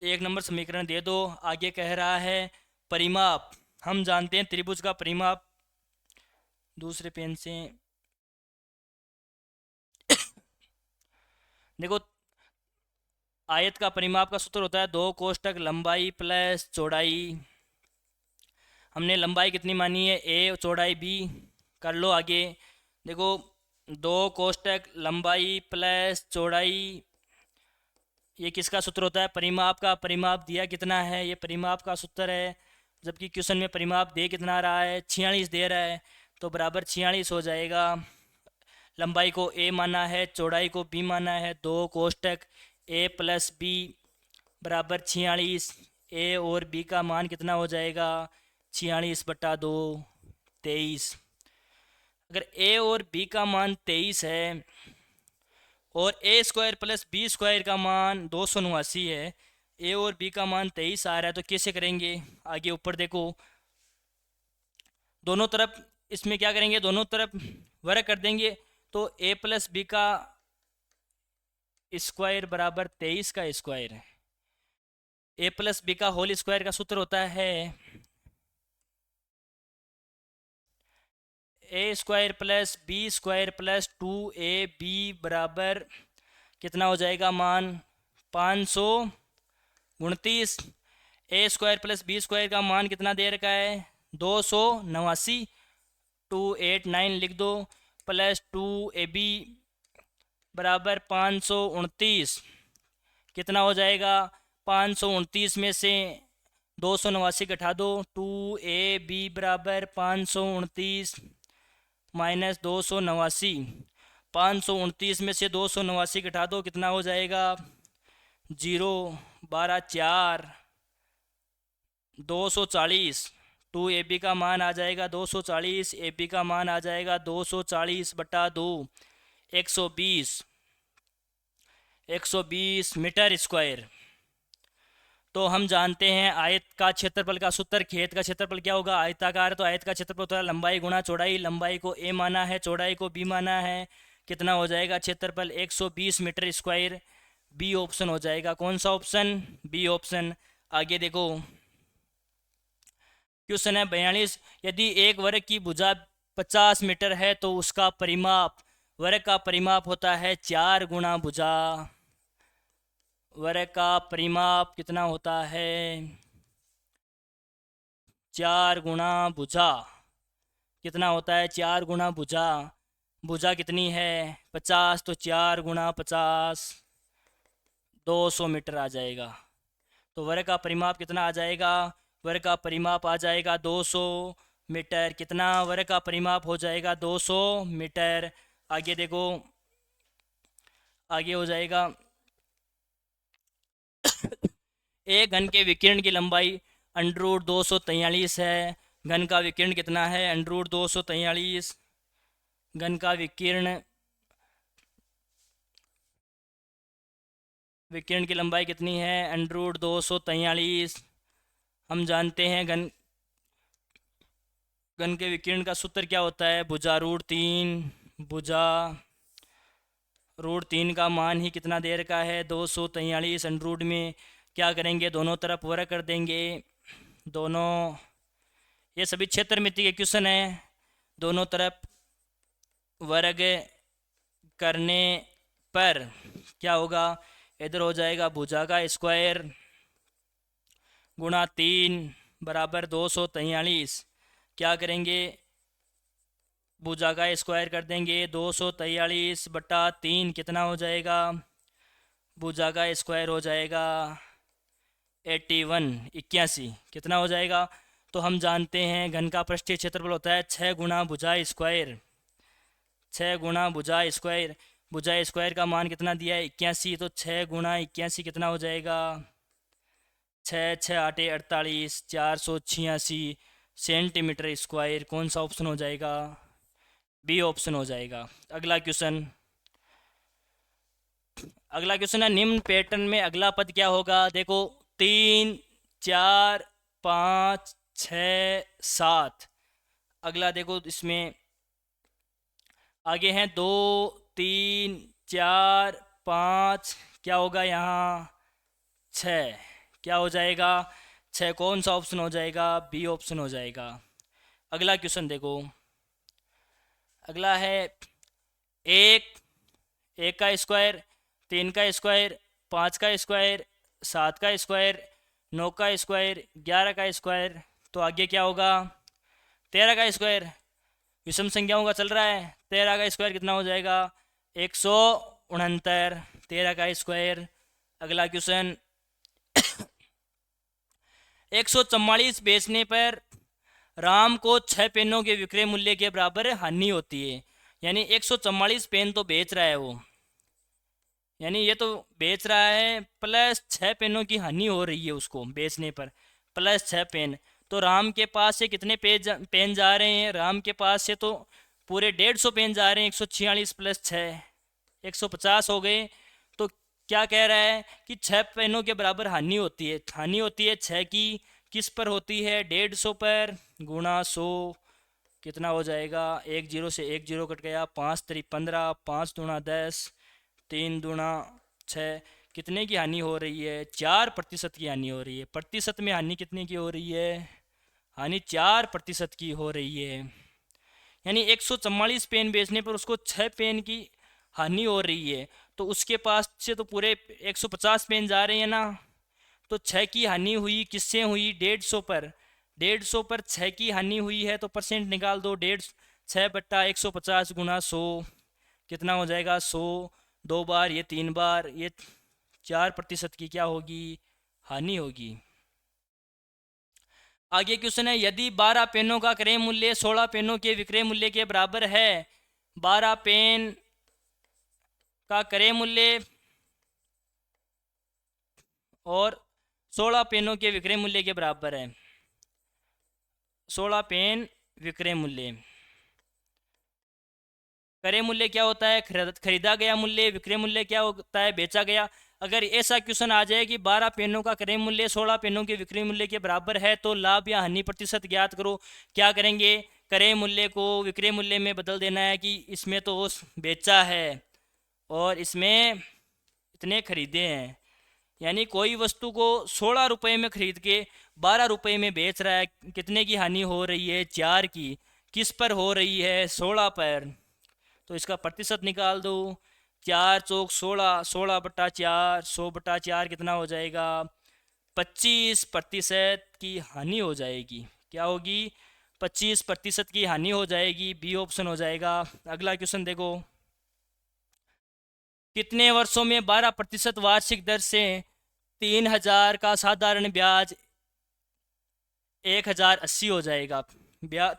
एक नंबर समीकरण दे दो। आगे कह रहा है परिमाप, हम जानते हैं त्रिभुज का परिमाप, दूसरे पेन से देखो, आयत का परिमाप का सूत्र होता है 2 कोष्टक लंबाई प्लस चौड़ाई। हमने लंबाई कितनी मानी है ए, चौड़ाई बी, कर लो आगे। देखो 2 कोष्टक लंबाई प्लस चौड़ाई, ये किसका सूत्र होता है परिमाप का, परिमाप दिया कितना है ये परिमाप का सूत्र है, जबकि क्वेश्चन में परिमाप दे कितना रहा है 46 दे रहा है, तो बराबर 46 हो जाएगा। लंबाई को ए माना है, चौड़ाई को बी माना है, 2 कोष्टक ए प्लस बी बराबर 46, ए और बी का मान कितना हो जाएगा 46/2 23। अगर ए और बी का मान 23 है और ए स्क्वायर प्लस बी स्क्वायर का मान 289 है, ए और बी का मान 23 आ रहा है, तो कैसे करेंगे। आगे ऊपर देखो, दोनों तरफ इसमें क्या करेंगे, दोनों तरफ वर्ग कर देंगे, तो ए प्लस बी का स्क्वायर बराबर 23 का स्क्वायर है। ए प्लस बी का होल स्क्वायर का सूत्र होता है A square plus B square plus 2ab बराबर कितना हो जाएगा मान 529। A square plus B square का मान कितना दे रखा है 289, 289 लिख दो, प्लस 2ab बराबर 529, कितना हो जाएगा 529 में से 289 घटा दो, 2AB बराबर 529 माइनस 289। 529 में से 289 घटा दो, कितना हो जाएगा? 0, 12, 4, 240। 2AB का मान आ जाएगा 240, AB का मान आ जाएगा 240 बटा 2, 120 मीटर स्क्वायर। तो हम जानते हैं आयत का क्षेत्रफल का सूत्र, खेत का क्षेत्रफल क्या होगा? आयताकार, तो आयत का क्षेत्रफल होता है लंबाई गुणा चौड़ाई। लंबाई को A माना है, चौड़ाई को B माना है। कितना हो जाएगा क्षेत्रफल? 120 मीटर स्क्वायर। बी ऑप्शन हो जाएगा। कौन सा ऑप्शन? B option. आगे देखो, क्वेश्चन है 42। यदि एक वर्ग की भुजा 50 मीटर है तो उसका परिमाप, वर्ग का परिमाप होता है 4 गुणा भुजा। वर्ग का परिमाप कितना होता है? 4 गुणा भुजा। कितना होता है? 4 गुणा भुजा। भुजा कितनी है? 50, तो 4 गुणा 50, 200 मीटर आ जाएगा। तो वर्ग का परिमाप कितना आ जाएगा? वर्ग का परिमाप आ जाएगा 200 मीटर। कितना वर्ग का परिमाप हो जाएगा? 200 मीटर। आगे देखो, आगे हो जाएगा एक घन के विकिरण की लंबाई अंडर 243 है। घन का विकिरण कितना है? अंडर 243। घन का विकिरण, विकिरण की लंबाई कितनी है? अंडर 243। हम जानते हैं घन, घन के विकिरण का सूत्र क्या होता है? भुजा √3। भुजा √3 का मान ही कितना देर का है? 243। अंडर में क्या करेंगे? दोनों तरफ वर्ग कर देंगे। दोनों, ये सभी क्षेत्रमिति के क्वेश्चन है। दोनों तरफ वर्ग करने पर क्या होगा? इधर हो जाएगा भुजा का स्क्वायर गुणा 3 बराबर 243। क्या करेंगे? भुजा का स्क्वायर कर देंगे। 243 बटा 3 कितना हो जाएगा? भुजा का स्क्वायर हो जाएगा 81, 81। कितना हो जाएगा? तो हम जानते हैं घन का पृष्ठीय क्षेत्रफल होता है 6 गुणा भुजा स्क्वायर। 6 गुणा भुजा स्क्वायर। भुजा स्क्वायर का मान कितना दिया है? 81। तो 6 गुणा 81 कितना हो जाएगा? 6, 6, 8, 48, 486 सेंटीमीटर स्क्वायर। कौन सा ऑप्शन हो जाएगा? बी ऑप्शन हो जाएगा। अगला क्वेश्चन, अगला क्वेश्चन है निम्न पैटर्न में अगला पद क्या होगा? देखो, 3, 4, 5, 6, 7। अगला देखो, इसमें आगे हैं 2, 3, 4, 5, क्या होगा यहाँ? 6। क्या हो जाएगा? 6। कौन सा ऑप्शन हो जाएगा? बी ऑप्शन हो जाएगा। अगला क्वेश्चन देखो, अगला है एक, एक का स्क्वायर, 3 का स्क्वायर, 5 का स्क्वायर, 7 का स्क्वायर, 9 का स्क्वायर, 11 का स्क्वायर। तो आगे क्या होगा? 13 का स्क्वायर। विषम संख्याओं का चल रहा है। 13 का स्क्वायर कितना हो जाएगा? 169। 13 का स्क्वायर। अगला क्वेश्चन, 144 बेचने पर राम को 6 पेनों के विक्रय मूल्य के बराबर हानि होती है। यानी 144 पेन तो बेच रहा है वो, यानी ये तो बेच रहा है, प्लस 6 पेनों की हानि हो रही है उसको बेचने पर, प्लस 6 पेन। तो राम के पास से कितने पेन जा रहे हैं? राम के पास से तो पूरे 150 पेन जा रहे हैं। 146 प्लस 6, 150 हो गए। तो क्या कह रहा है कि 6 पेनों के बराबर हानि होती है। हानि होती है 6 की, किस पर होती है? 150 पर, गुणा 100। कितना हो जाएगा? 1 0 से 1 0 कट गया। 5 3 15, 5 दूना 10, 3 दूना 6। कितने की हानि हो रही है? 4% की हानि हो रही है। प्रतिशत में हानि कितने की हो रही है? हानि 4% की हो रही है। यानी 144 पेन बेचने पर उसको 6 पेन की हानि हो रही है। तो उसके पास से तो पूरे 150 पेन जा रहे हैं ना। तो 6 की हानि हुई किससे हुई? 150 पर। 150 पर 6 की हानि हुई है तो परसेंट निकाल दो। 6 बट्टा 150 गुणा 100। कितना हो जाएगा? 100। 2 बार, ये 3 बार, ये 4% की क्या होगी? हानि होगी। आगे क्वेश्चन है, यदि 12 पेनों का क्रय मूल्य 16 पेनों के विक्रय मूल्य के बराबर है, 12 पेन का क्रय मूल्य और 16 पेनों के विक्रय मूल्य के बराबर है। 16 पेन विक्रय मूल्य, क्रय मूल्य क्या होता है? खरीदा गया मूल्य। विक्रय मूल्य क्या होता है? बेचा गया। अगर ऐसा क्वेश्चन आ जाए कि 12 पेनों का क्रय मूल्य 16 पेनों के विक्रय मूल्य के बराबर है, तो लाभ या हानि प्रतिशत ज्ञात करो। क्या करेंगे? क्रय मूल्य को विक्रय मूल्य में बदल देना है कि इसमें तो बेचा है और इसमें इतने खरीदे हैं। यानी कोई वस्तु को 16 रुपये में खरीद के 12 रुपये में बेच रहा है, कितने की हानि हो रही है? 4 की। किस पर हो रही है? 16 पर। तो इसका प्रतिशत निकाल दो। 4 चौक 16, 16/4, 100/4 कितना हो जाएगा? 25% की हानि हो जाएगी। क्या होगी? 25% की हानि हो जाएगी। बी ऑप्शन हो जाएगा। अगला क्वेश्चन देखो, कितने वर्षों में 12% वार्षिक दर से 3000 का साधारण ब्याज 1080 हो जाएगा?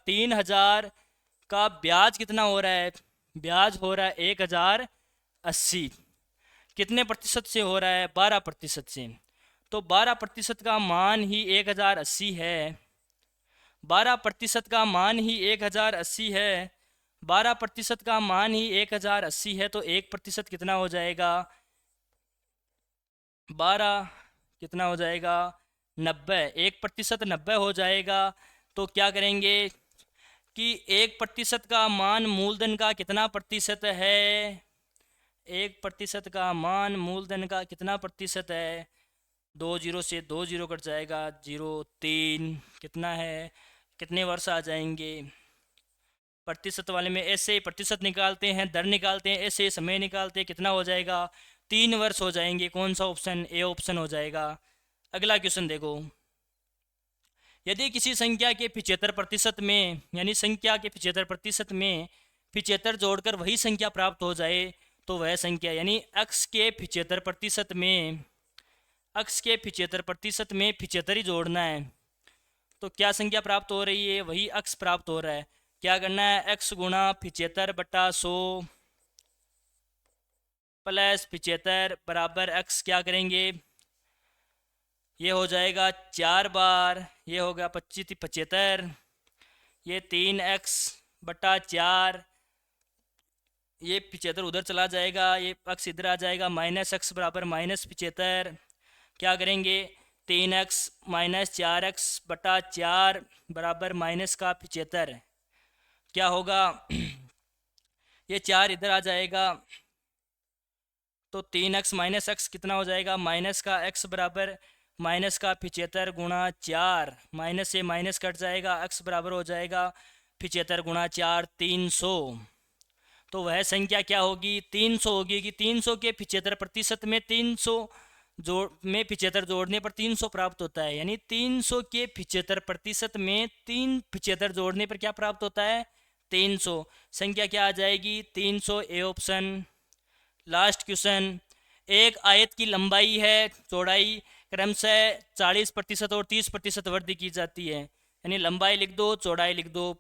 3000 का ब्याज कितना हो रहा है? ब्याज हो रहा है 1080। कितने प्रतिशत से हो रहा है? 12% से। तो 12% का मान ही 1080 है। 12% का मान ही 1080 है। 12% का मान ही 1080 है, तो 1% कितना हो जाएगा? 12 कितना हो जाएगा? 90। 1% 90 हो जाएगा। तो क्या करेंगे कि 1% का मान मूलधन का कितना प्रतिशत है? 1% का मान मूलधन का कितना प्रतिशत है? 2 जीरो से 2 जीरो कट जाएगा, 0.3। कितना है? कितने वर्ष आ जाएंगे? प्रतिशत वाले में ऐसे प्रतिशत निकालते हैं, दर निकालते हैं, ऐसे समय निकालते हैं, कितना हो जाएगा? 3 वर्ष हो जाएंगे। कौन सा ऑप्शन? ए ऑप्शन हो जाएगा। अगला क्वेश्चन देखो, यदि किसी संख्या के 75% में, यानी संख्या के 75% में 75 जोड़कर वही संख्या प्राप्त हो जाए, तो वह संख्या, यानी x के 75% में, x के 75% में 75 ही जोड़ना है, तो क्या संख्या प्राप्त हो रही है? वही x प्राप्त हो रहा है। क्या करना है? x गुणा 75/100 प्लस 75 बराबर x। क्या करेंगे? ये हो जाएगा 4 बार, ये हो गया 25 75, ये 3x/4, ये 75 उधर चला जाएगा, ये x इधर आ जाएगा, -x बराबर -75। क्या करेंगे? 3x - 4x/4 बराबर माइनस का 75। क्या होगा? ये 4 इधर आ जाएगा, तो 3x - x कितना हो जाएगा? माइनस का x बराबर माइनस का 75 गुणा 4, माइनस से माइनस कट जाएगा, x बराबर हो जाएगा 75 गुणा 4, 300। तो वह संख्या क्या होगी? 300 होगी। कि 300 के 75% में 300 जोड़ में 75 जोड़ने पर 300 प्राप्त होता है। यानी 300 के 75% में 75 जोड़ने पर क्या प्राप्त होता है? 300। संख्या क्या आ जाएगी? 300, ए ऑप्शन। लास्ट क्वेश्चन, एक आयत की लंबाई है चौड़ाई क्रमशः 40% और 30% वृद्धि की जाती है। यानी लंबाई लिख दो, चौड़ाई लिख दो।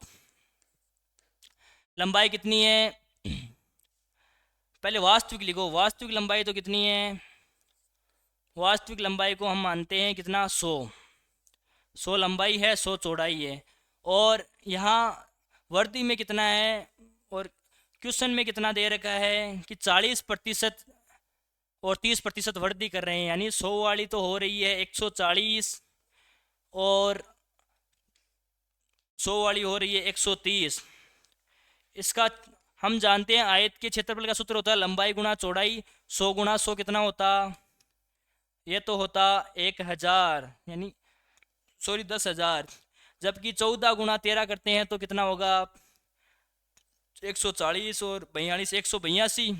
लंबाई कितनी है? पहले वास्तविक लिखो। वास्तविक लंबाई तो कितनी है? वास्तविक लंबाई को हम मानते हैं कितना? 100 लंबाई है, 100 चौड़ाई है। और यहाँ वृद्धि में कितना है? और क्वेश्चन में कितना दे रखा है कि 40% और 30% वृद्धि कर रहे हैं। यानी 100 वाली तो हो रही है 140 और 100 वाली हो रही है 130। इसका हम जानते हैं आयत के क्षेत्रफल का सूत्र होता है लंबाई गुणा चौड़ाई। 100 गुणा 100 कितना होता? ये तो होता 1000, यानी सॉरी 10,000। जबकि 14 गुणा 13 करते हैं तो कितना होगा? 140 और 42, 182।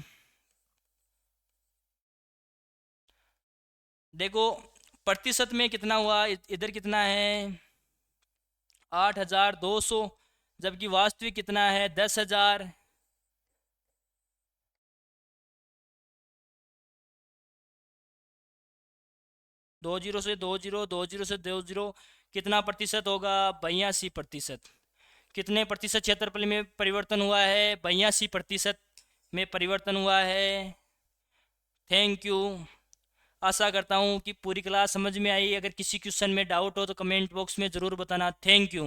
देखो प्रतिशत में कितना हुआ, इधर कितना है? 8,200। जबकि वास्तविक कितना है? 10,000। दो जीरो से दो जीरो कितना प्रतिशत होगा? 82%। कितने प्रतिशत क्षेत्रफल में परिवर्तन हुआ है? 82% में परिवर्तन हुआ है। Thank you. आशा करता हूँ कि पूरी क्लास समझ में आई। अगर किसी क्वेश्चन में डाउट हो तो कमेंट बॉक्स में ज़रूर बताना। Thank you.